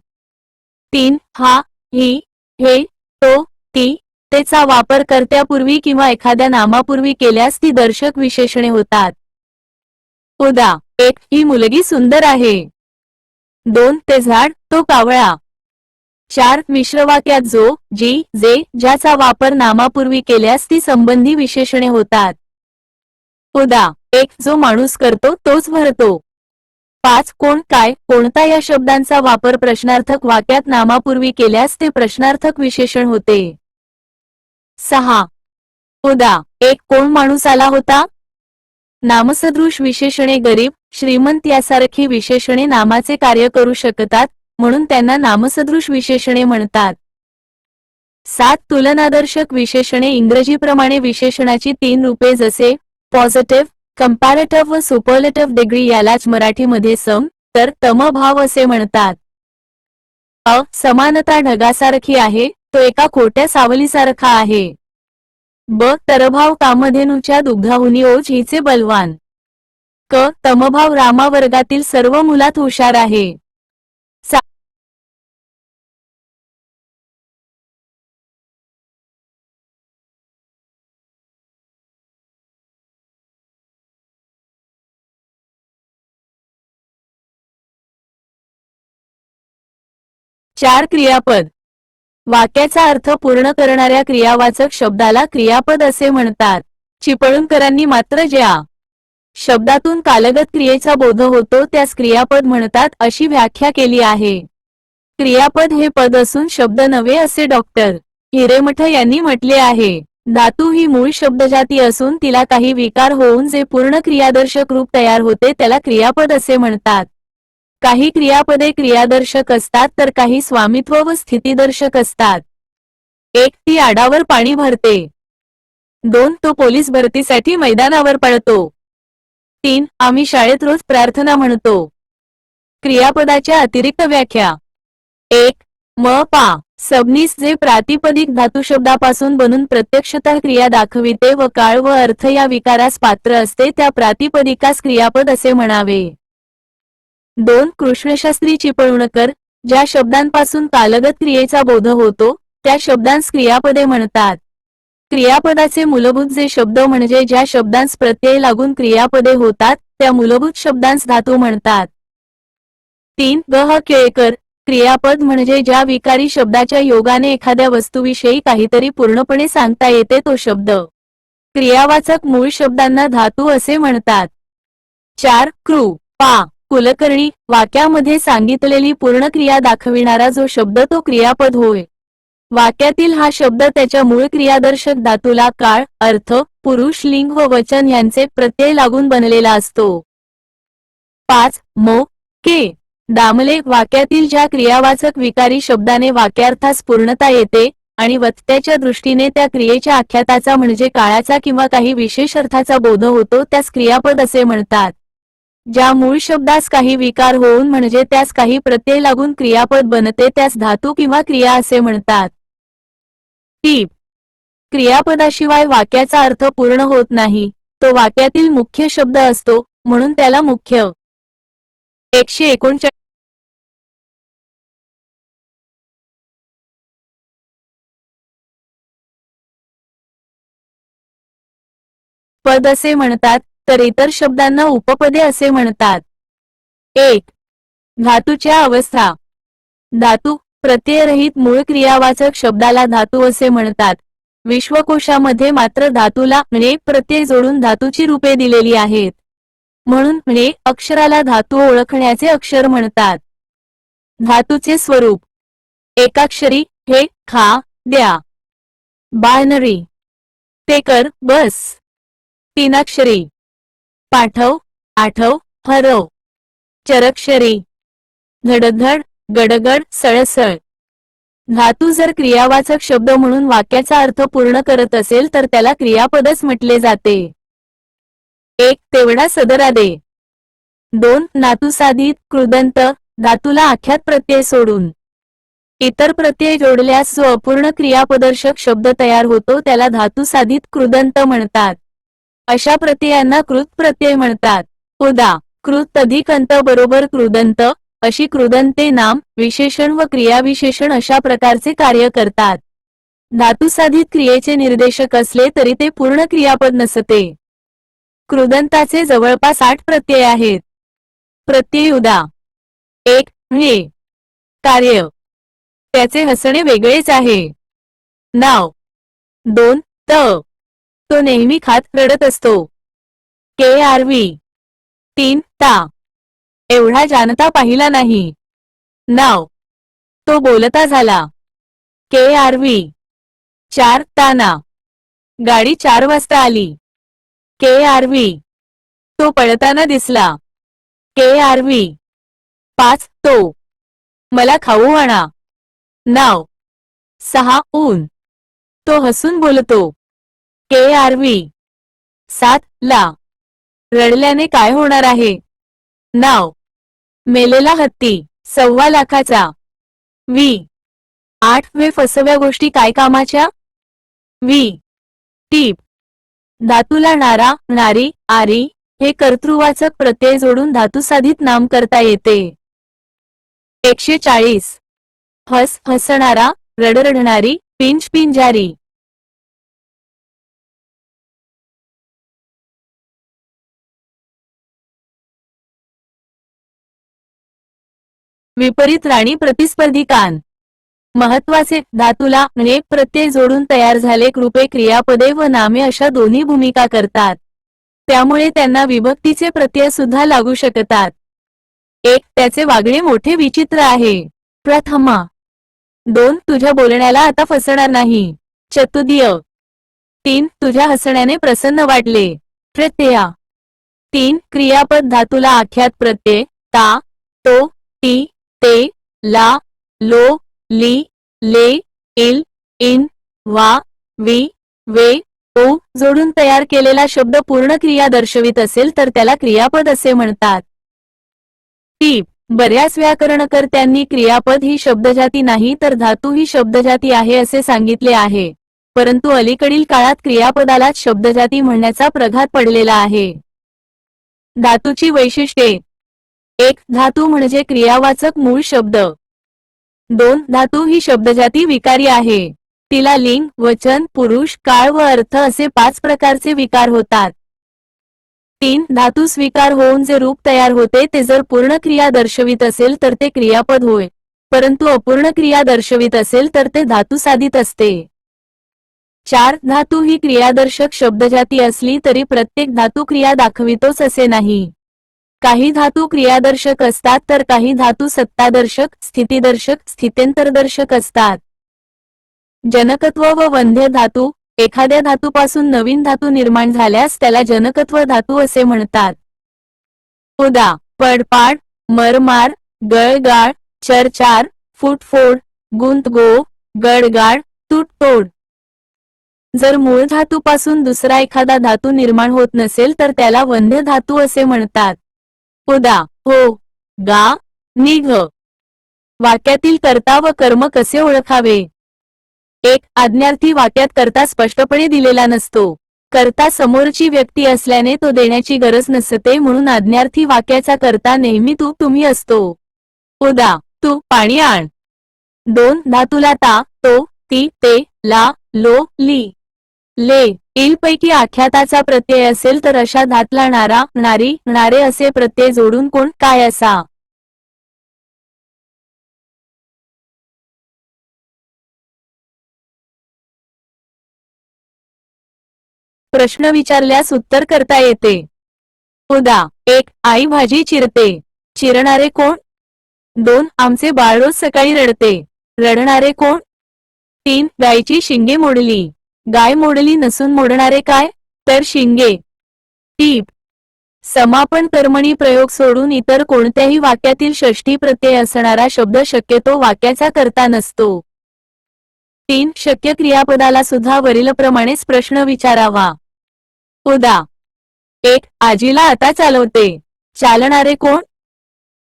3. हा, ही, हे, तो, ती, तेचा वापर कर्त्यापूर्वी किंवा एखाद्या नामापूर्वी केल्यास ती दर्शक विशेषणे होतात. उदा. 1. ही मुलगी सुंदर आहे. 2. ते झाड, तो कावळा. 4. मिश्रवाक्यात जो, जी, जे, ज्याचा वापर नामापूर्वी केल्यास ती संबंधी विशेषणे होतात. उदा. 1. जो माणूस करतो तोच भरतो. 5. कोण, काय, कोणता या शब्दांचा वापर प्रश्नार्थक वाक्यात नामापूर्वी केल्यास ते प्रश्नार्थक विशेषण होते. 6. उदा. 1. कोण माणूस आला होता. नामसदृश विशेषणे गरीब, श्रीमंत यासारखी विशेषणे नामाचे कार्य करू शकतात, म्हणून त्यांना नामसदृश विशेषणे म्हणतात. 7. तुलनादर्शक विशेषणे. इंग्रजीप्रमाणे विशेषणाची 3 रूपे जसे पॉझिटिव्ह, कंपॅरेटिव्ह व सुपरलेटिव्ह डिग्री यालाच मराठीमध्ये सम, तर, तम भाव असे म्हणतात. अ. समानता ढगासारखी आहे, तो एका खोट्या सावलीसारखा आहे. ब. तरभाव कामधेनूच्या दुग्धाहुनी ओज हिचे बलवान. क. तमभाव रामा वर्गातील सर्व मुलात हुशार आहे. 4. क्रियापद. वाक्याचा अर्थ पूर्ण करणाऱ्या क्रियावाचक शब्दाला क्रियापद असे म्हणतात. चिपळूणकरांनी मात्र ज्या शब्दातून कालगत क्रियेचा बोध होतो त्यास क्रियापद म्हणतात अशी व्याख्या केली आहे. क्रियापद हे पद असून शब्द नव्हे असे डॉक्टर हिरेमठ यांनी म्हटले आहे. धातू ही मूळ शब्दजाती असून तिला काही विकार होऊन जे पूर्ण क्रियादर्शक रूप तयार होते त्याला क्रियापद असे म्हणतात. काही क्रियापदे क्रियादर्शक असतात तर काही स्वामित्व व स्थितीदर्शक असतात. 1. ती आडावर पाणी भरते. 2. तो पोलीस भरतीसाठी मैदानावर पळतो. 3. आम्ही शाळेत रोज प्रार्थना म्हणतो. क्रियापदाच्या अतिरिक्त व्याख्या. 1. म पा सबनीस जे प्रातिपदिक धातुशब्दापासून बनून प्रत्यक्षतः क्रिया दाखविते व काळ व अर्थ या विकारास पात्र असते त्या प्रातिपदिकास क्रियापद असे म्हणावे. 2. कृष्णशास्त्री चिपळूणकर ज्या शब्दांपासून कालगत क्रियेचा बोध होतो त्या शब्दांस क्रियापदे म्हणतात. क्रियापदाचे मूलभूत जे शब्द म्हणजे ज्या शब्दांस प्रत्यय लागून क्रियापदे होतात त्या मूलभूत शब्दांस धातू म्हणतात. 3. ग ह केळकर क्रियापद म्हणजे ज्या विकारी शब्दाच्या योगाने एखाद्या वस्तूविषयी काहीतरी पूर्णपणे सांगता येते तो शब्द. क्रियावाचक मूळ शब्दांना धातू असे म्हणतात. 4. कृ पा कुलकर्णी वाक्यामध्ये सांगितलेली पूर्ण क्रिया दाखविणारा जो शब्द तो क्रियापद होय. वाक्यातील हा शब्द त्याच्या मूळ क्रियादर्शक धातूला काळ, अर्थ, पुरुष लिंग व वचन यांचे प्रत्यय लागून बनलेला असतो. 5. मो के दामले वाक्यातील ज्या क्रियावाचक विकारी शब्दाने वाक्यार्थास पूर्णता येते आणि वक्त्याच्या दृष्टीने त्या क्रियेच्या आख्याताचा म्हणजे काळाचा किंवा काही विशेष अर्थाचा बोध होतो त्यास क्रियापद असे म्हणतात. ज्या मूळ शब्दास काही विकार होऊन म्हणजे त्यास काही प्रत्यय लागून क्रियापद बनते त्यास धातू किंवा क्रिया असे म्हणतात. टीप क्रियापदाशिवाय वाक्याचा अर्थ पूर्ण होत नाही. तो वाक्यातील मुख्य शब्द असतो म्हणून त्याला मुख्य. 139 पद असे म्हणतात तर इतर शब्दांना उपपदे असे म्हणतात. 1. धातूच्या अवस्था. धातू प्रत्ययरहित मूळ क्रियावाचक शब्दाला धातू असे म्हणतात. विश्वकोशामध्ये मात्र धातूला णे प्रत्यय जोडून धातूची रूपे दिलेली आहेत म्हणून णे अक्षराला धातू ओळखण्याचे अक्षर म्हणतात. धातूचे स्वरूप. एकाक्षरी हे खा द्या. बायनरी ते कर बस. तीनाक्षरी पाठव आठव हरव. चरक्षरी धडधड गडगड सळसळ. धातू जर क्रियावाचक शब्द म्हणून वाक्याचा अर्थ पूर्ण करत असेल तर त्याला क्रियापदच म्हटले जाते. 1. तेवढा सदरा दे. 2. धातुसाधित कृदंत धातूला आख्यात प्रत्यय सोडून इतर प्रत्यय जोडल्यास जो अपूर्ण क्रियापदर्शक शब्द तयार होतो त्याला धातुसाधित कृदंत म्हणतात. अशा प्रत्ययांना कृत प्रत्यय म्हणतात. उदा. कृत अधिक अंत बरोबर कृदंत अशी कृदंते नाम विशेषण व क्रियाविशेषण अशा प्रकारचे कार्य करतात. धातुसाधित क्रियेचे निर्देशक असले तरी ते पूर्ण क्रियापद नसते. कृदंताचे जवळपास 8 प्रत्यय आहेत. प्रत्यय उदा. 1. हे कार्य त्याचे हसणे वेगळेच आहे. नाव. 2. तो नेहमी खात रडत असतो. केआरव्ही. 3. एवढा जानता पाहिला नाही. नाव. तो बोलता झाला. केआरव्ही. 4. ताना गाडी 4 वाजता आली. केआरव्ही. तो पळताना दिसला. केआरव्ही. 5. तो मला खाऊ आणा. नाव. 6. ऊन तो हसून बोलतो. केआरव्ही. 7. रडल्याने काय होणार आहे. नाव. मेलेला हत्ती 1.25 लाखाचा. 8. वे फसव्या गोष्टी काय कामाच्या. टीप धातूला नारा नारी आरी हे कर्तृवाचक प्रत्यय जोडून धातुसाधित नाम करता येते. 140. हसणारा रडरडणारी पिंज पिंजारी. विपरीत राणी प्रतिस्पर्धी कान. महत्वाचे धातूला णे प्रत्यय जोडून तयार झाले रूपे क्रियापदे व नामे अशा दोन्ही भूमिका करतात. त्यामुळे त्यांना विभक्तीचे प्रत्यय सुद्धा लागू शकतात. 1. त्याचे वागणे मोठे विचित्र आहे. प्रथमा. 2. तुझ्या बोलण्याला आता फसणार नाही. चतुर्थीय. 3. तुझ्या हसण्याने प्रसन्न वाटले. प्रत्यया. 3. क्रियापद धातूला आख्यात प्रत्यय ता तो ती ते ला लो ली ले इल इन वा वी वे ओ जोडून तयार केलेला शब्द पूर्ण क्रिया दर्शवित असेल तर त्याला क्रियापद असे म्हणतात. टीप: बऱ्याच व्याकरणकर्त्यांनी क्रियापद ही शब्दजाती नाही तर धातू ही शब्दजाती आहे असे सांगितले आहे, परंतु अलीकडील काळात क्रियापदालाच शब्दजाती म्हणण्याचा प्रघात पडलेला आहे. धातूची वैशिष्ट्ये: 1. धातू म्हणजे क्रियावाचक मूळ शब्द. 2. धातू ही शब्दजाती विकारी आहे. तिला लिंग, वचन, पुरुष, काळ व अर्थ असे 5 प्रकारचे विकार होतात. 3. धातू स्वीकार होऊन जे रूप तयार होते ते जर पूर्ण क्रिया दर्शवित असेल तर ते क्रियापद होय, परंतु अपूर्ण क्रिया दर्शवित असेल तर ते धातुसाधित असते. 4. धातू ही क्रियादर्शक शब्दजाती असली तरी प्रत्येक धातू क्रिया दाखवितोच असे नाही. काही धातू क्रियादर्शक असतात तर काही धातू सत्तादर्शक, स्थितीदर्शक, स्थित्यंतरदर्शक असतात. जनकत्व व वंध्य धातू: एखाद्या धातूपासून नवीन धातू निर्माण झाल्यास त्याला जनकत्व धातू असे म्हणतात. उदा. पडपाड, मरमार, गळगाळ, चरचार, फुटफोड, गुंतगो, गडगाड, तुटतोड. जर मूळ धातूपासून दुसरा एखादा धातू निर्माण होत नसेल तर त्याला वंध्य धातू असे म्हणतात. उदा. हो, गा, निघ. वाक्यातील कर्ता व कर्म कसे ओळखावे? 1. आज्ञार्थी वाक्यात कर्ता स्पष्टपणे दिलेला नसतो. कर्ता समोरची व्यक्ती असल्याने तो देण्याची गरज नसते, म्हणून आज्ञार्थी वाक्याचा कर्ता नेहमी तू, तुम्ही असतो. उदा. तू पाणी आण. 2. धातूला ता, तो, ती, ते, ला, लो, ली, ले, इल पैकी आख्याताचा प्रत्यय असेल तर अशा धातला नारा, नारी, नारे असे प्रत्यय जोडून कोण, काय असा. प्रश्न विचारल्यास उत्तर करता येते. उदा. 1. आई भाजी चिरते. चिरणारे कोण? 2. आमचे बाळ रोज सकाळी रडते. रडणारे कोण? 3. गायची शिंगे मोडली. गाय मोडली नसून मोडणारे काय? तर शिंगे. टीप: समापन कर्मणी प्रयोग सोडून इतर कोणत्याही वाक्यातील षष्ठी प्रत्यय असणारा शब्द शक्यतो वाक्याचा कर्ता नसतो. 3. शक्य क्रियापदाला सुद्धा वरीलप्रमाणेच प्रश्न विचारावा. उदा. 1. आजीला आता चालवते. चालणारे कोण?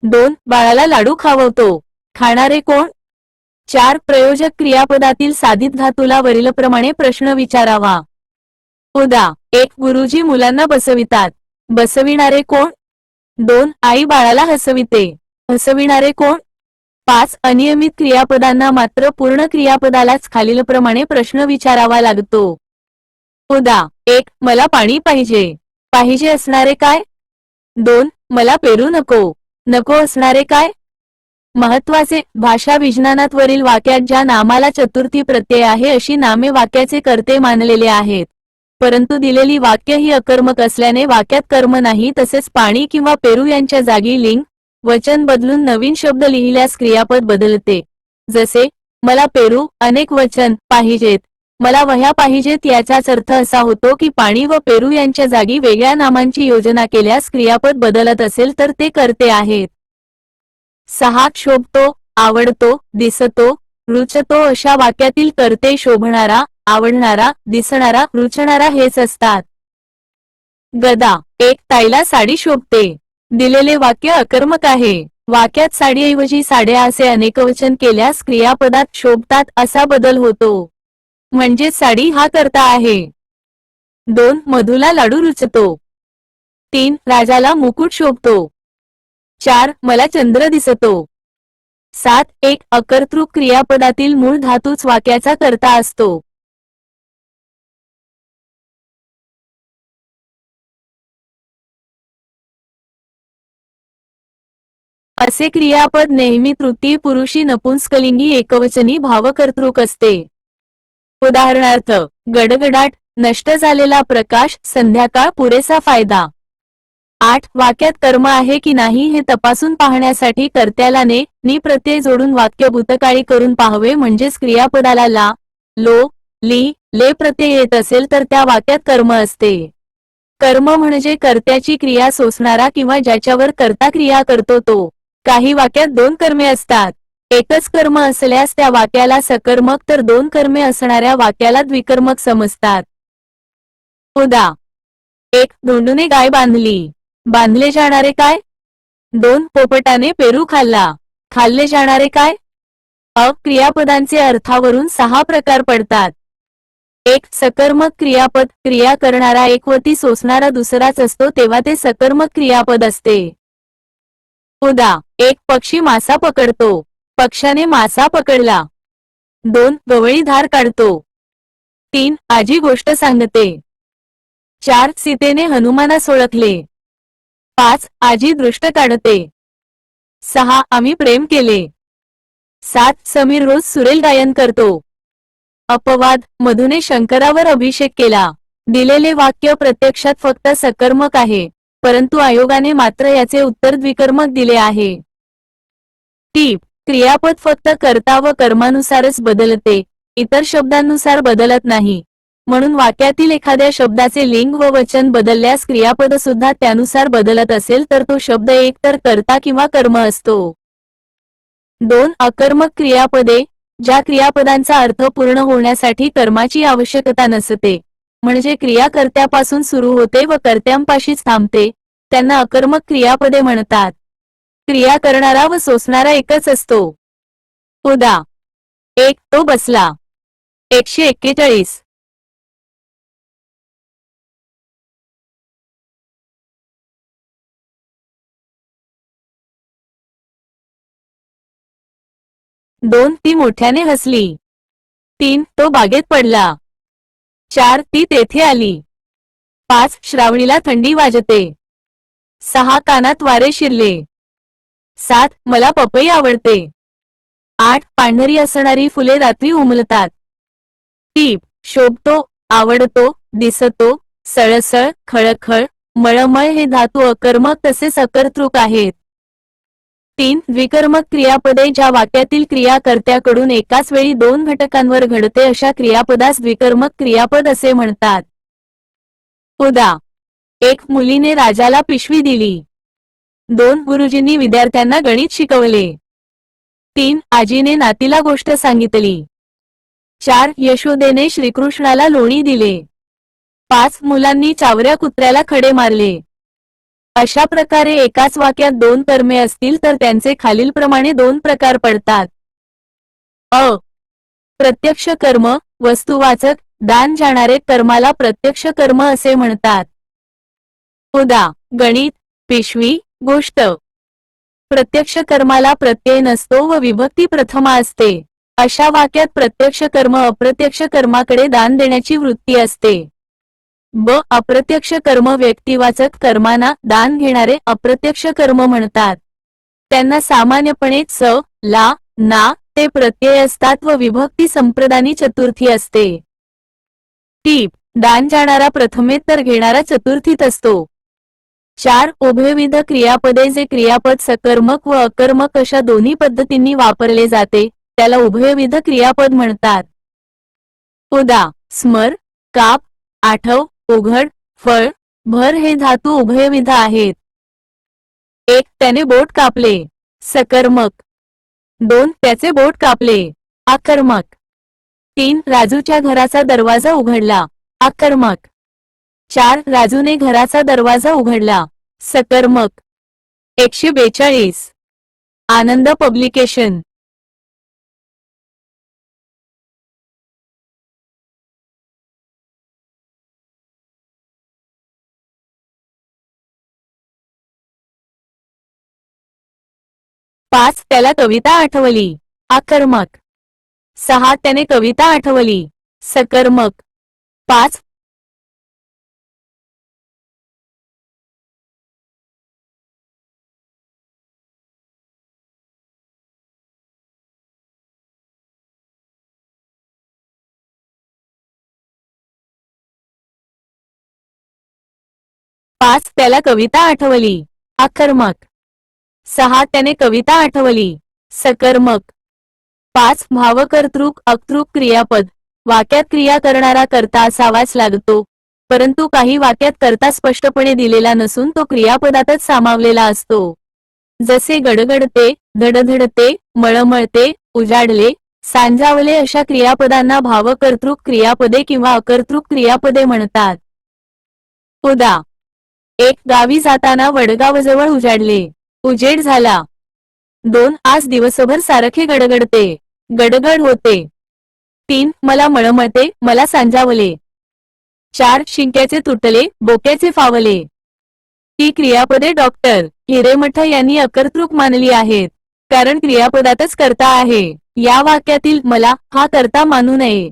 2. बाळाला लाडू खाववतो. खाणारे कोण? 4. प्रयोजक क्रियापदातील साधित धातूला वरीलप्रमाणे प्रश्न विचारावा. उदा. 1. गुरुजी मुलांना बसवितात. बसविणारे कोण? 2. आई बाळाला हसविते. हसविणारे कोण? 5. अनियमित क्रियापदांना मात्र पूर्ण क्रियापदालाच खालीलप्रमाणे प्रश्न विचारावा लागतो. उदा. 1. मला पाणी पाहिजे. पाहिजे असणारे काय? 2. मला पेरू नको. नको असणारे काय? महत्वाचे: भाषा विज्ञानात वरील वाक्यात ज्या नामाला चतुर्थी प्रत्यय आहे अशी नामे वाक्याचे कर्ते मानलेले आहेत, परंतु दिलेली वाक्य ही अकर्मक असल्याने वाक्यात कर्म नाही. तसेच पाणी किंवा पेरू यांच्या जागी लिंग, वचन बदलून नवीन शब्द लिहिल्यास क्रियापद बदलते. जसे मला पेरू, अनेक वचन, पाहिजेत. मला वह्या पाहिजेत याचाच अर्थ असा होतो की पाणी व पेरू यांच्या जागी वेगळ्या नामांची योजना केल्यास क्रियापद बदलत असेल तर ते कर्ते आहेत. 6. शोभतो, आवडतो, दिसतो, रुचतो अशा वाक्यातील कर्ते शोभणारा, आवडणारा, दिसणारा, रुचणारा हेच असतात. गदा. 1. ताईला साडी शोभते. दिलेले वाक्य अकर्मक आहे. वाक्यात साडीऐवजी साड्या असे अनेकवचन केल्यास क्रियापदात शोभतात असा बदल होतो, म्हणजे साडी हा कर्ता आहे. 2. मधुला लाडू रुचतो. 3. राजाला मुकुट शोभतो. 4. मला चंद्र दिसतो. 7. 1. अकर्तृक क्रियापदातील मूळ धातूच वाक्याचा कर्ता असतो. असे क्रियापद नेहमी तृतीय पुरुषी नपुंसकलिंगी एकवचनी भावकर्तृक असते. उदाहरणार्थ गडगडाट, नष्ट झालेला प्रकाश, संध्याकाळ, पुरेसा फायदा. 8. वाक्यात कर्म आहे की नाही हे तपासून पाहण्यासाठी कर्त्याला ने, नी प्रत्यय जोडून वाक्य भूतकाळी करून पाहावे, म्हणजेच क्रियापदाला ला, लो, ली, ले प्रत्यय येत असेल तर त्या वाक्यात कर्म असते. कर्म म्हणजे कर्त्याची क्रिया सोसणारा किंवा ज्याच्यावर कर्ता क्रिया करतो तो. काही वाक्यात 2 कर्मे असतात. एकच कर्म असल्यास त्या वाक्याला सकर्मक तर 2 कर्मे असणाऱ्या वाक्याला द्विकर्मक समजतात. उदा. 1. धोंडूने गाय बांधली. बांधले जाणारे काय? 2. पोपटाने पेरू खाल्ला. खाल्ले जाणारे काय? क्रियापदांचे अर्थावरून 6 प्रकार पडतात. 1. सकर्मक क्रियापद. क्रिया करणारा एक व ती सोसणारा दुसराच असतो तेव्हा ते सकर्मक क्रियापद असते. उदा. 1. पक्षी मासा पकडतो. पक्षाने मासा पकडला. 2. गवळी धार काढतो. 3. आजी गोष्ट सांगते. 4. सीतेने हनुमानास ओळखले. 5. आजी दृष्ट काढते. 6. आम्ही प्रेम केले. 7. समीर रोज सुरेल गायन करतो. अपवाद. मधुने शंकरावर अभिषेक केला. दिलेले वाक्य प्रत्यक्षात फक्त सकर्मक आहे, परंतु आयोगाने मात्र याचे उत्तर द्विकर्मक दिले आहे. टीप. क्रियापद फक्त कर्ता व कर्मानुसारच बदलते, इतर शब्दांनुसार बदलत नाही. म्हणून वाक्यातील एखाद्या शब्दाचे लिंग व वचन बदलल्यास क्रियापद सुद्धा त्यानुसार बदलत असेल तर तो शब्द एकतर कर्ता किंवा कर्म असतो. 2. अकर्मक क्रियापदे. ज्या क्रियापदांचा अर्थ पूर्ण होण्यासाठी कर्माची आवश्यकता नसते, म्हणजे क्रिया कर्त्यापासून सुरू होते व कर्त्यांपाशीच थांबते, त्यांना अकर्मक क्रियापदे म्हणतात. क्रिया करणारा व सोसणारा एकच असतो. उदा. 1. तो बसला. 141. 2. ती मोठ्याने हसली. 3. तो बागेत पडला. 4. ती तेथे आली. 5. श्रावणीला थंडी वाजते. 6. कानात वारे शिरले. 7. मला पपई आवडते. 8. पांढरी असणारी फुले रात्री उमलतात. टीप. शोभतो, आवडतो, दिसतो, सळसळ, खळखळ, मळमळ हे धातू अकर्मक तसेच अकर्तृक आहेत. 3. द्विकर्मक क्रियापदे. ज्या वाक्यातील क्रिया कर्त्याकडून एकाच वेळी 2 घटकांवर घडते अशा क्रियापदास द्विकर्मक क्रियापद असे म्हणतात. उदा. 1. मुलीने राजाला पिशवी दिली. 2. गुरुजींनी विद्यार्थ्यांना गणित शिकवले. 3. आजीने नातीला गोष्ट सांगितली. 4. यशोदेने श्रीकृष्णाला लोणी दिले. 5. मुलांनी चावऱ्या कुत्र्याला खडे मारले. अशा प्रकारे एकाच वाक्यात 2 कर्मे असतील तर त्यांचे खालीलप्रमाणे 2 प्रकार पडतात. प्रत्यक्ष कर्म. वस्तुवाचक, दान जाणारे कर्माला प्रत्यक्ष कर्म असे म्हणतात. उदा. गणित, पिशवी, गोष्ट. प्रत्यक्ष कर्माला प्रत्यय नसतो व विभक्ती प्रथमा असते. अशा वाक्यात प्रत्यक्ष कर्म अप्रत्यक्ष कर्माकडे दान देण्याची वृत्ती असते. अप्रत्यक्ष कर्म. व्यक्तिवाचक कर्मांना दान घेणारे अप्रत्यक्ष कर्म म्हणतात. त्यांना सामान्यपणे च, ला, ना ते प्रत्यय असतात व विभक्ती संप्रदानी चतुर्थी असते. टीप. दान जाणारा प्रथमेत तर घेणारा चतुर्थीत असतो. 4. उभयविध क्रियापदे. जे क्रियापद सकर्मक व अकर्मक अशा दोन्ही पद्धतींनी वापरले जाते त्याला उभयविध क्रियापद म्हणतात. उदा. स्मर, काप, आठव, उघड, फळ, भर हे धातू उभयविध आहेत. 1. त्याने बोट कापले. सकर्मक. 2. त्याचे बोट कापले. अकर्मक. 3. राजूच्या घराचा दरवाजा उघडला. अकर्मक. 4. राजूने घराचा दरवाजा उघडला. सकर्मक. 142. आनंद पब्लिकेशन. पाच. त्याला कविता आठवली. अकर्मक. 6. त्याने कविता आठवली. सकर्मक. 5. 5. त्याला कविता आठवली. अकर्मक. 6. त्याने कविता आठवली. सकर्मक. 5. भावकर्तृक अकर्तृक क्रियापद. वाक्यात क्रिया करणारा कर्ता असावाच लागतो, परंतु काही वाक्यात कर्ता स्पष्टपणे दिलेला नसून तो क्रियापदातच सामावलेला असतो. जसे गडगडते, धडधडते, मळमळते, उजाडले, सांजावले अशा क्रियापदांना भावकर्तृक क्रियापदे किंवा अकर्तृक क्रियापदे म्हणतात. उदा. 1. गावी जाताना वडगावजवळ उजाडले. उजेड झाला. 2. आज दिवसभर सारखे गडगडते. गडगड होते. 3. मला मळमळते, मला सांजावले. 4. शिंक्याचे तुटले, बोक्याचे फावले. ही क्रियापदे डॉक्टर हिरेमठ यांनी अकर्तृक मानली आहेत, कारण क्रियापदातच कर्ता आहे. या वाक्यातील मला हा कर्ता मानू नये.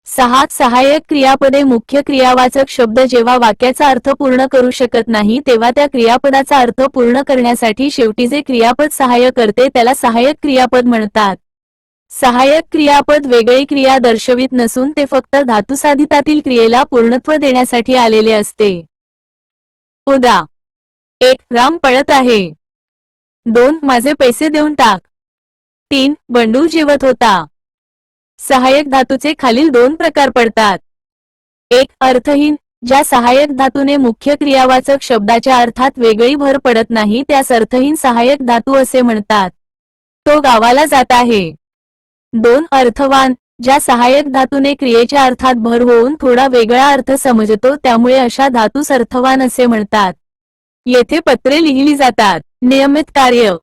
6. सहाय्यक क्रियापदे मुख्य क्रियावाचक शब्द जेव्हा वाक्याचा अर्थ पूर्ण करू शकत नाही तेव्हा त्या क्रियापदाचा अर्थ पूर्ण करण्यासाठी शेवटी जे क्रियापद सहाय्य करते त्याला सहाय्यक क्रियापद म्हणतात. सहाय्यक क्रियापद वेगळी क्रिया दर्शवित नसून ते फक्त धातुसाधितातील क्रियेला पूर्णत्व देण्यासाठी आलेले असते. उदा. 1. राम पळत आहे. 2. माझे पैसे देऊन टाक. 3. बंडू जेवत होता. सहाय्यक धातूचे खालील 2 प्रकार पडतात. 1. अर्थहीन, ज्या सहाय्यक धातूने मुख्य क्रियावाचक शब्दाच्या अर्थात वेगळी भर पडत नाही त्यास अर्थहीन सहाय्यक धातू असे म्हणतात. तो गावाला जात आहे. 2. अर्थवान, ज्या सहाय्यक धातूने क्रियेच्या अर्थात भर होऊन थोडा वेगळा अर्थ समजतो त्यामुळे अशा धातूस अर्थवान असे म्हणतात. येथे पत्रे लिहिली जातात. नियमित कार्य.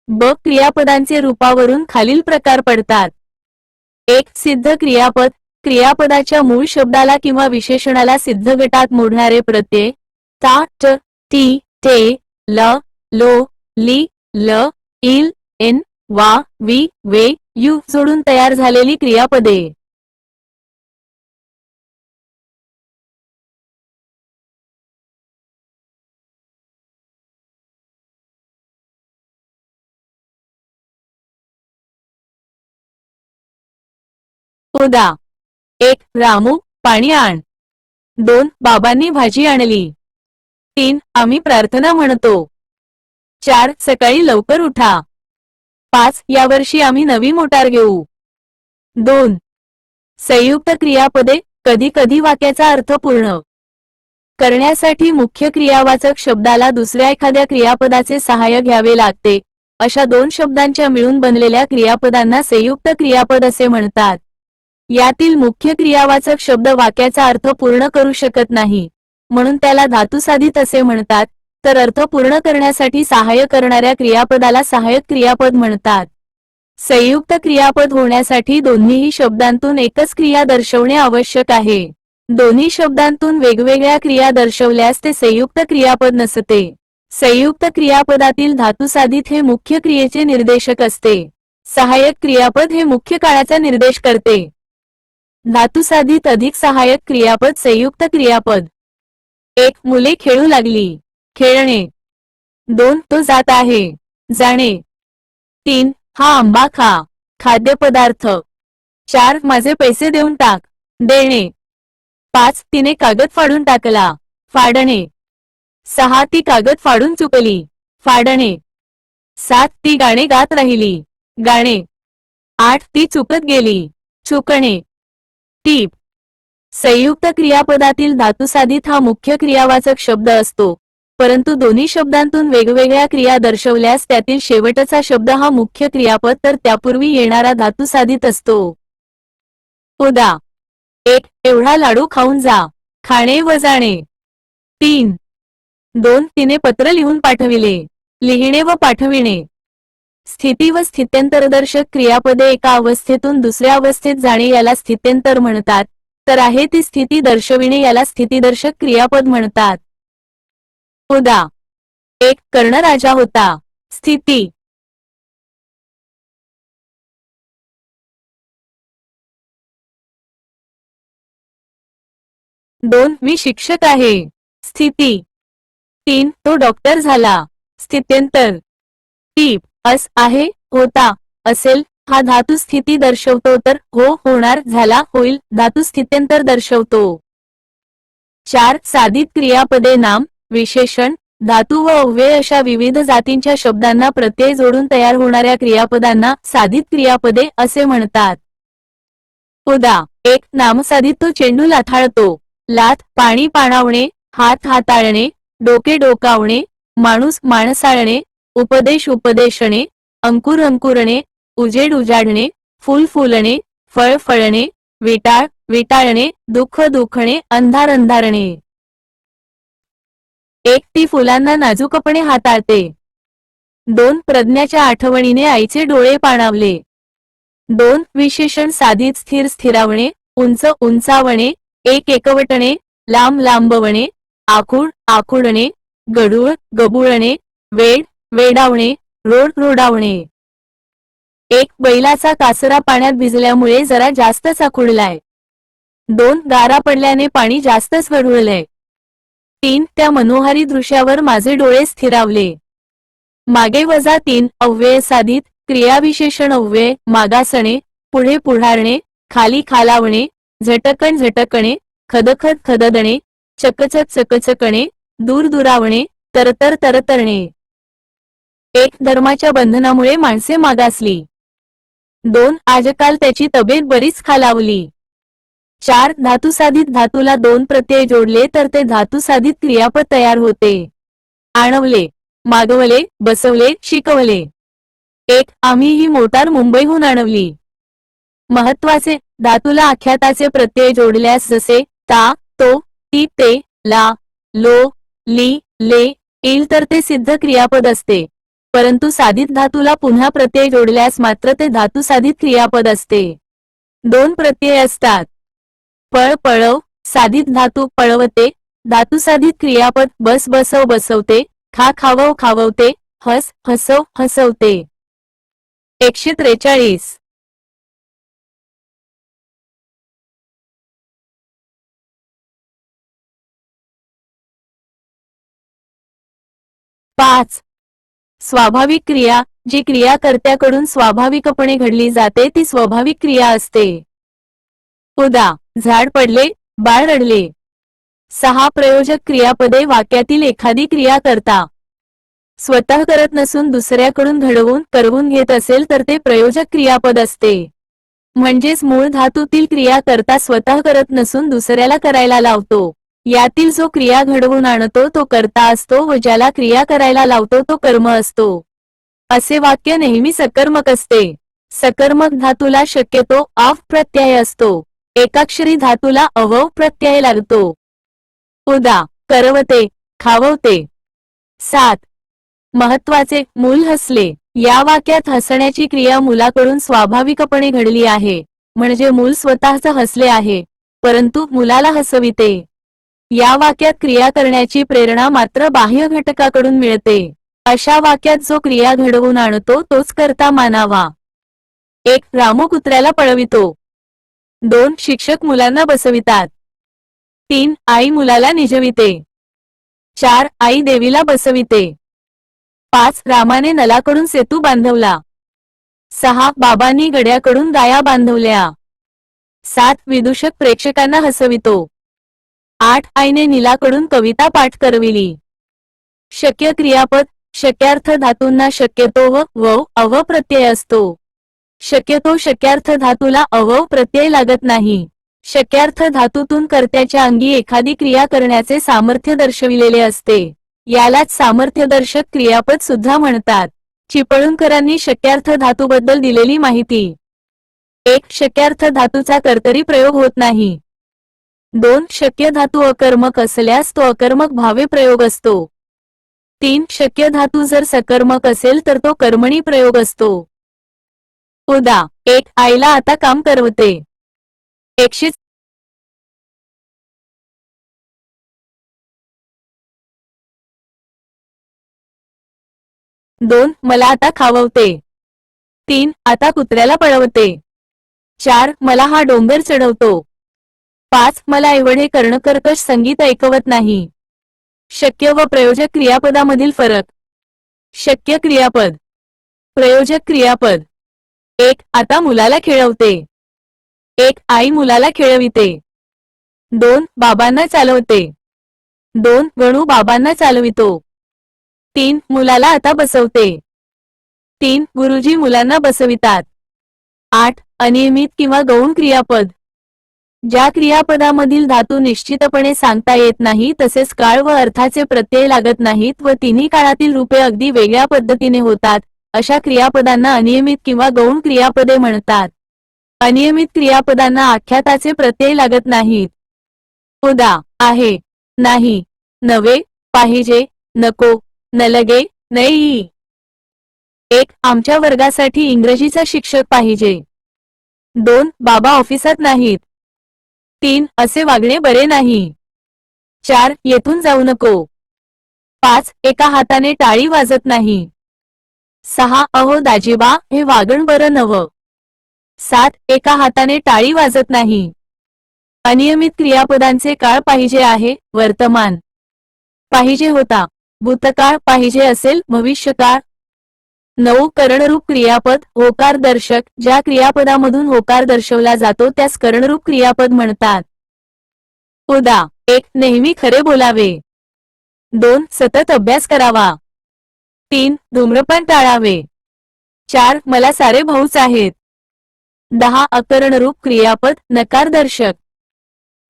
ब. क्रियापदांचे रूपावरून खालील प्रकार पडतात. 1. सिद्ध क्रियापद, क्रियापदाच्या मूळ शब्दाला किंवा विशेषणाला सिद्ध गटात मोडणारे प्रत्यय ता, ट, टी, ते, ल, लो, ली, ल, इल, एन, वा, वी, वे, यू जोडून तयार झालेली क्रियापदे. उदा. 1. रामू पाणी आण. 2. बाबांनी भाजी आणली. 3. आम्ही प्रार्थना म्हणतो. 4. सकाळी लवकर उठा. 5. यावर्षी आम्ही नवी मोटार घेऊ. 2. संयुक्त क्रियापदे, कधी कधी वाक्याचा अर्थ पूर्ण करण्यासाठी मुख्य क्रियावाचक शब्दाला दुसऱ्या एखाद्या क्रियापदाचे सहाय्य घ्यावे लागते. अशा 2 शब्दांच्या मिळून बनलेल्या क्रियापदांना संयुक्त क्रियापद असे म्हणतात. यातील मुख्य क्रियावाचक शब्द वाक्याचा अर्थ पूर्ण करू शकत नाही, म्हणून त्याला धातुसाधित असे म्हणतात, तर अर्थ पूर्ण करण्यासाठी सहाय्य करणाऱ्या क्रियापदाला सहाय्यक क्रियापद म्हणतात. संयुक्त क्रियापद होण्यासाठी दोन्हीही शब्दांतून एकच क्रिया दर्शवणे आवश्यक आहे. दोन्ही शब्दांतून वेगवेगळ्या क्रिया दर्शवल्यास ते संयुक्त क्रियापद नसते. संयुक्त क्रियापदातील धातुसाधित हे मुख्य क्रियेचे निर्देशक असते. सहाय्यक क्रियापद हे मुख्य काळाचा निर्देश करते. धातुसाधित अधिक सहाय्यक क्रियापद संयुक्त क्रियापद. 1. मुले खेळू लागली. खेळणे. 2. तो जात आहे. जाणे. 3. हा आंबा खा. खाद्यपदार्थ. 4. माझे पैसे देऊन टाक. देणे. 5. तिने कागद फाडून टाकला. फाडणे. 6. ती कागद फाडून चुकली. फाडणे. 7. ती गाणे गात राहिली. गाणे. 8. ती चुकत गेली. चुकणे. टीप. संयुक्त क्रियापदातील धातुसाधित हा मुख्य क्रियावाचक शब्द असतो, परंतु दोन्ही शब्दांतून वेगवेगळ्या क्रिया दर्शवल्यास त्यातील शेवटचा शब्द हा मुख्य क्रियापद तर त्यापूर्वी येणारा धातुसाधित असतो. उदा. 1. एवढा लाडू खाऊन जा. खाणे व जाणे. 3. 2. तिने पत्र लिहून पाठविले. लिहिणे व पाठविणे. स्थिती व स्थित्यंतरदर्शक क्रियापदे एका अवस्थेतून दुसऱ्या अवस्थेत जाणे याला स्थित्यंतर म्हणतात, तर आहे ती स्थिती दर्शविणे याला स्थितीदर्शक क्रियापद म्हणतात. उदा. 1. कर्ण राजा होता. स्थिती. 2. मी शिक्षक आहे. स्थिती. 3. तो डॉक्टर झाला. स्थित्यंतर. टीप. अस, आहे, होता, असेल हा धातू स्थिती दर्शवतो तर हो, होणार, झाला, होईल धातू स्थित्यंतर दर्शवतो. 4. साधित क्रियापदे नाम, विशेषण, धातू व अव्यय अशा विविध जातींच्या शब्दांना प्रत्यय जोडून तयार होणाऱ्या क्रियापदांना साधित क्रियापदे असे म्हणतात. उदा. 1. नामसाधित तो चेंडू लाथाळतो. लाथ पाणी पाणावणे. हात हाताळणे. डोके डोकावणे. माणूस माणसाळणे. उपदेश उपदेशणे. अंकुर अंकुरणे. उजेड उजाडणे. फूल फुलणे. फळ फळणे. विटाळ विटाळणे. दुःख दुखणे. अंधार अंधारणे. 1. ती फुलांना नाजूकपणे हाताळते. 2. प्रज्ञाच्या आठवणीने आईचे डोळे पाणावले. 2. विशेषण साधित स्थिर स्थिरावणे, उंच उंचावणे, एकवटणे, लांब लांबवणे, आखूड आखुडणे, गढूळ गबुळणे, वेड वेडावणे, रोड रोडावणे. 1. बैलाचा कासरा पाण्यात भिजल्यामुळे जरा जास्तच आखुडलाय. 2. गारा पडल्याने पाणी जास्तच गढुळलंय. 3. त्या मनोहारी दृश्यावर माझे डोळे स्थिरावले. मागे वजा 3. अव्यय साधित क्रियाविशेषण अव्यय मागासणे, पुढे पुढारणे, खाली खालावणे, झटकण झटकणे, खदखद खददणे, चकचक चकचकणे, दूर दुरावणे, तरतर तरतरणे. 1. धर्माच्या बंधनामुळे माणसे मागासली. 2. आजकाल त्याची तब्येत बरीच खालावली. 4. धातुसाधित धातूला 2 प्रत्यय जोडले तर ते धातुसाधित क्रियापद तयार होते. आणवले, मागवले, बसवले, शिकवले. 1. आम्ही ही मोटार मुंबईहून आणवली. महत्वाचे, धातूला आख्याताचे प्रत्यय जोडल्यास जसे ता, तो, ती, ते, ला, लो, ली, ले, इल तर ते सिद्ध क्रियापद असते. परंतु साधित धातूला पुन्हा प्रत्यय जोडल्यास मात्र ते धातुसाधित क्रियापद असते. 2 प्रत्यय असतात. पळ पळव, साधित धातू पळवते, धातुसाधित क्रियापद बस बसव बसवते, खा खावव खाववते, हस हसव हसवते. 143. 5. स्वाभाविक क्रिया, जी क्रिया कर्त्याकडून स्वाभाविकपणे घडली जाते ती स्वाभाविक क्रिया असते. उदा. झाड पडले, बाळ रडले. 6. प्रयोजक क्रियापदे, वाक्यातील एखादी क्रिया करता स्वतः करत नसून दुसऱ्याकडून घडवून करवून घेत असेल तर ते प्रयोजक क्रियापद असते. म्हणजेच मूळ धातूतील क्रिया करता स्वतः करत नसून दुसऱ्याला करायला लावतो. यातील जो क्रिया घडवून आणतो तो कर्ता असतो व ज्याला क्रिया करायला लावतो तो कर्म असतो. असे वाक्य नेहमी सकर्मक असते. सकर्मक धातूला शक्यतो आफ प्रत्यय असतो. एकाक्षरी धातूला अवव प्रत्यय लागतो. उदा. करवते, खाववते. 7. महत्वाचे, मूल हसले. या वाक्यात हसण्याची क्रिया मुलाकडून स्वाभाविकपणे घडली आहे, म्हणजे मूल स्वतःच हसले आहे, परंतु मुलाला हसविते. या वाक्यात क्रिया करण्याची प्रेरणा मात्र बाह्य घटकाकडून मिळते. अशा वाक्यात जो क्रिया घडवून आणतो तोच कर्ता मानावा. 1. रामू कुत्र्याला पळवितो. 2. शिक्षक मुलांना बसवितात. 3. आई मुलाला निजविते. 4. आई देवीला बसविते. 5. रामाने नलाकडून सेतू बांधवला. 6. बाबांनी गड्याकडून गाया बांधवल्या. 7. विदूषक प्रेक्षकांना हसवितो. 8. आईने नीलाकडून कविता पाठ करविली. शक्य क्रियापद, शक्यार्थ धातूंना शक्यतो व अव प्रत्यय असतो. शक्यतो शक्यार्थ धातूला अवव प्रत्यय लागत नाही. शक्यार्थ धातूतून कर्त्याच्या अंगी एखादी क्रिया करण्याचे सामर्थ्य दर्शविलेले असते. यालाच सामर्थ्यदर्शक क्रियापद सुद्धा म्हणतात. चिपळूणकरांनी शक्यार्थ धातूबद्दल दिलेली माहिती. 1. शक्यार्थ धातूचा कर्तरी प्रयोग होत नाही. 2. शक्य धातू अकर्मक असल्यास तो अकर्मक भावे प्रयोग असतो. 3. शक्य धातू जर सकर्मक असेल तर तो कर्मणी प्रयोग असतो. उदा. 1. आईला आता काम करवते. 2. मला आता खाववते. 3. आता कुत्र्याला पळवते. 4. मला हा डोंगर चढवतो. 5. मला एवढे कर्णकर्कश संगीत ऐकवत नाही. शक्य व प्रयोजक क्रियापदामधील फरक. शक्य क्रियापद. प्रयोजक क्रियापद. 1. आता मुलाला खेळवते. 1. आई मुलाला खेळविते. 2. बाबांना चालवते. 2. गणू बाबांना चालवितो. 3. मुलाला आता बसवते. 3. गुरुजी मुलांना बसवितात. 8. अनियमित किंवा गौण क्रियापद. ज्या क्रियापदामधील धातू निश्चितपणे सांगता येत नाही तसेच काळ व अर्थाचे प्रत्यय लागत नाहीत व तिन्ही काळातील रूपे अगदी वेगळ्या पद्धतीने होतात, अशा क्रियापदांना अनियमित किंवा गौण क्रियापदे म्हणतात. अनियमित क्रियापदांना आख्याताचे प्रत्यय लागत नाहीत. उदा. आहे, नाही, नव्हे, पाहिजे, नको, नलगे, नाही. 1. आमच्या वर्गासाठी इंग्रजीचा शिक्षक पाहिजे. 2. बाबा ऑफिसात नाहीत. 3. असे वागणे बरे नाही. 4. येथून जाऊ नको. 5. एका हाताने टाळी वाजत नाही. 6. अहो दाजीबा, हे वागण बरं नवं. 7. एका हाताने टाळी वाजत नाही. अनियमित क्रियापदांचे काळ पाहिजे आहे, वर्तमान पाहिजे होता, भूतकाळ पाहिजे असेल, भविष्यकाळ. 9. करणरूप क्रियापद, होकार दर्शक, ज्या क्रियापदामधून होकार दर्शवला जातो त्यास करणरूप क्रियापद म्हणतात. उदा. 1. नेहमी खरे बोलावे. 2. सतत अभ्यास करावा. 3. धूम्रपान टाळावे. 4. मला सारे भाऊच आहेत. 10. अकरणरूप क्रियापद, नकारदर्शक,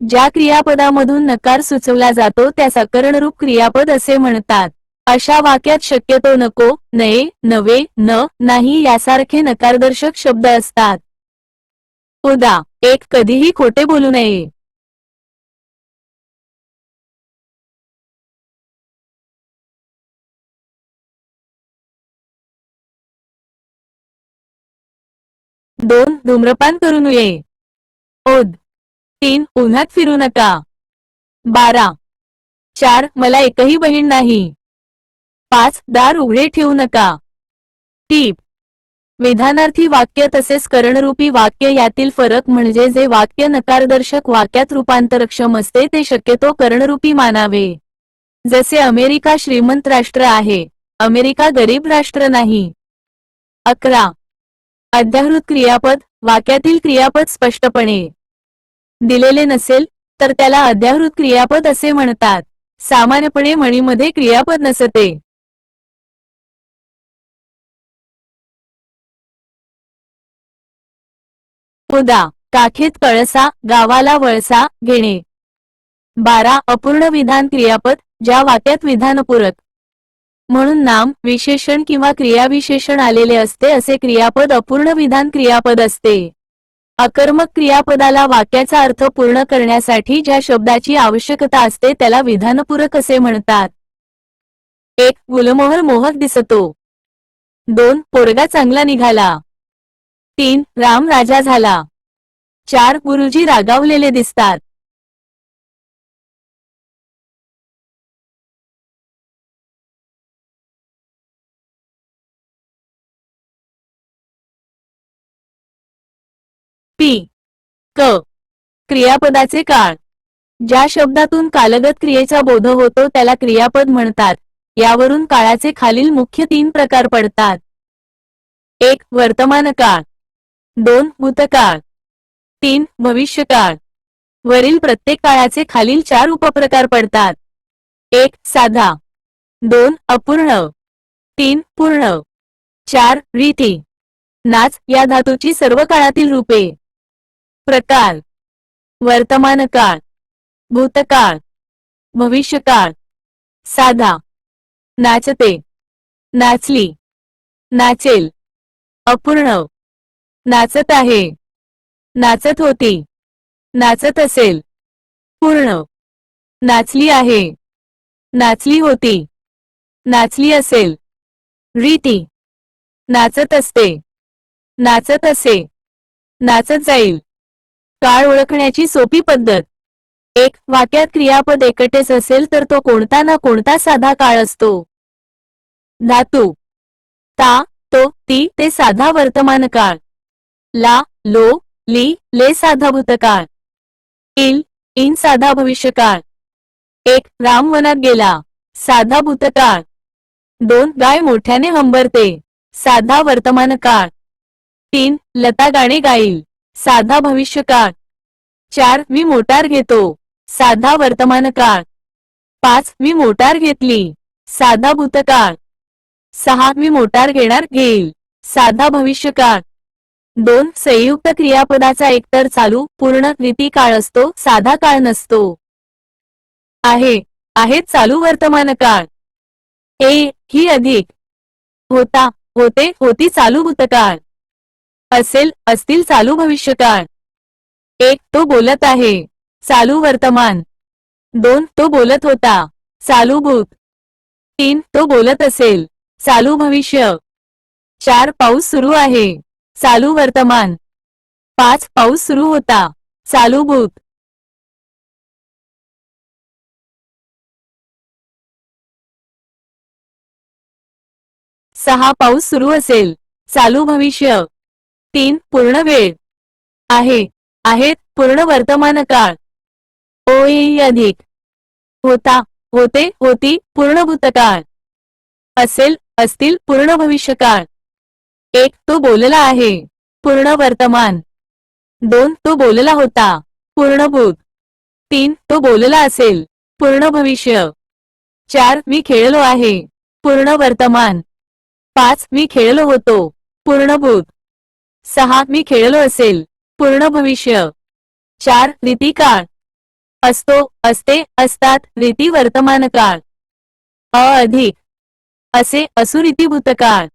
ज्या क्रियापदामधून नकार सुचवला जातो त्यास अकरणरूप क्रियापद असे म्हणतात. अशा वाक्यात शक्यतो नको, नये, नवे, न, नाही यासारखे नकारदर्शक शब्द असतात. उदा. 1. कधीही खोटे बोलू नये. 2. धूम्रपान करू नये. ओद. 3. उन्हात फिरू नका. 12. 4. मला एकही बहीण नाही. 5. दार उघडे ठेवू नका. टीप. विधानार्थी वाक्य तसेच करणरूपी वाक्य यातील फरक म्हणजे जे वाक्य नकारदर्शक वाक्यात रूपांतरक्षम असते ते शक्यतो करणरूपी मानावे. जसे अमेरिका श्रीमंत राष्ट्र आहे, अमेरिका गरीब राष्ट्र नाही. 11. अध्याहृत क्रियापद, वाक्यातील क्रियापद स्पष्टपणे दिलेले नसेल तर त्याला अध्याहृत क्रियापद असे म्हणतात. सामान्यपणे म्हणीमध्ये क्रियापद नसते. उदा. काखेत कळसा, गावाला वळसा, घेणे. 12. अपूर्ण विधान क्रियापद, ज्या वाक्यात विधानपूरक म्हणून नाम, विशेषण किंवा क्रियाविशेषण आलेले असते असे क्रियापद अपूर्ण विधान क्रियापद असते. अकर्मक क्रियापदाला वाक्याचा अर्थ पूर्ण करण्यासाठी ज्या शब्दाची आवश्यकता असते त्याला विधानपूरक असे म्हणतात. 1. गुलमोहर मोहक दिसतो. 2. पोरगा चांगला निघाला. 3. राम राजा झाला. 4. गुरुजी रागावलेले दिसतात. पी. क. क्रियापदाचे काळ, ज्या शब्दातून कालगत क्रियेचा बोध होतो त्याला क्रियापद म्हणतात. यावरून काळाचे खालील मुख्य 3 प्रकार पडतात. 1. वर्तमानकाळ. 2. भूतकाळ. 3. भविष्यकाळ. वरील प्रत्येक काळाचे खालील 4 उपप्रकार पडतात. 1. साधा. 2. अपूर्ण. 3. पूर्ण. 4. रीती. नाच या धातूची सर्व काळातील रूपे. प्रकार. वर्तमानकाळ, भूतकाळ, भविष्यकाळ. साधा. नाचते, नाचली, नाचेल. अपूर्ण. नाचत आहे, नाचत होती, नाचत असेल. पूर्ण. नाचली आहे, नाचली होती, नाचली असेल. रीती. नाचत असते, नाचत असे, नाचत जाईल. काळ ओळखण्याची सोपी पद्धत. 1. वाक्यात क्रियापद एकटेच असेल तर तो कोणता ना कोणता साधा काळ असतो. धातू. ता, तो, ती, ते साधा वर्तमानकाळ. ला, लो, ली, ले साधा भूतकाळ. इल, इन साधा भविष्यकाळ. 1. राम वनात गेला, साधा भूतकाळ. 2. गाय मोठ्याने हंबरते, साधा वर्तमानकाळ. 3. लता गाणे गाईल, साधा भविष्यकाळ. 4. मी मोटार घेतो, साधा वर्तमानकाळ. 5. मी मोटार घेतली, साधा भूतकाळ. 6. मी मोटार घेणार, घेईल, साधा भविष्यकाळ. 2. संयुक्त क्रियापदाचा एकतर चालू, पूर्ण, रीती काळ असतो, साधा काळ नसतो. आहे, आहेत चालू वर्तमानकाळ. ही अधिक. होता, होते, होती चालू भूतकाळ. असेल, असतील चालू भविष्यकाळ. 1. तो बोलत आहे, चालू वर्तमान. 2. तो बोलत होता, चालू भूत. 3 तो बोलत असेल. चालू भविष्य. 4 पाऊस सुरू आहे. चालू वर्तमान. 5 पाऊस सुरू होता. चालू भूत. 6 पाऊस सुरू असेल. चालू भविष्य. 3 पूर्ण वेळ. आहे. आहेत पूर्ण वर्तमान काळ. ओई अधिक. होता. होते होती पूर्ण भूतकाळ. असेल असतील पूर्ण भविष्यकाळ. 1 तो बोलला आहे. पूर्ण वर्तमान. 2 तो बोलला होता. पूर्ण भूत. 3 तो बोलला असेल. पूर्ण भविष्य. 4 मी खेळलो आहे. पूर्ण वर्तमान. 5 मी खेळलो होतो. पूर्ण भूत. 6 मी खेळलो असेल. पूर्ण भविष्य. 4 रीतिकाळ. असतो असते असतात रीती वर्तमान काळ. अधिक. असे असू रीती भूतकाळ.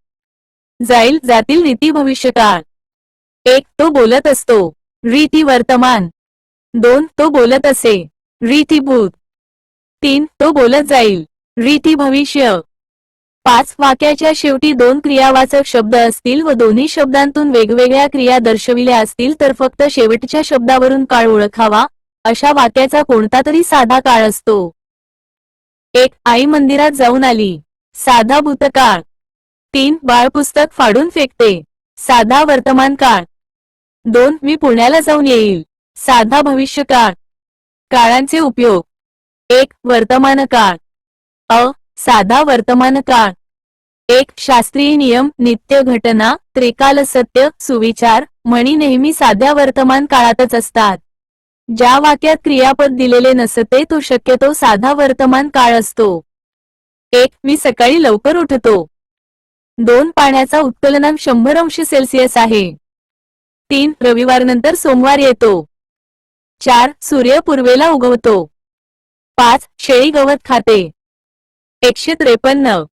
जाईल जातील रीती भविष्यकाळ. 1 तो बोलत असतो. रीती वर्तमान. 2 तो बोलत असे. रीती भूत. 3 तो बोलत जाईल. रीती भविष्य. 5 वाक्याच्या शेवटी 2 क्रियावाचक शब्द असतील व दोन्ही शब्दांतून वेगवेगळ्या क्रिया दर्शविल्या असतील तर फक्त शेवटच्या शब्दावरून काळ ओळखावा. अशा वाक्याचा कोणता तरी साधा काळ असतो. 1 आई मंदिरात जाऊन आली. साधा भूतकाळ. 3 बाळ पुस्तक फाडून फेकते. साधा वर्तमान काळ. 2 मी पुण्याला जाऊन येईल. साधा भविष्यकाळ. काळांचे उपयोग. 1 वर्तमान काळ. साधा वर्तमान काळ. 1 शास्त्रीय नियम, नित्य घटना, त्रिकाल सत्य, सुविचार, म्हणी नेहमी साध्या वर्तमान काळातच असतात. ज्या वाक्यात क्रियापद दिलेले नसते तो शक्यतो साधा वर्तमान काळ असतो. 1 मी सकाळी लवकर उठतो. 2 पाण्याचा उत्कलनांक 100°C आहे. 3 रविवारनंतर सोमवार येतो. 4 सूर्य पूर्वेला उगवतो. 5 शेळी गवत खाते. 153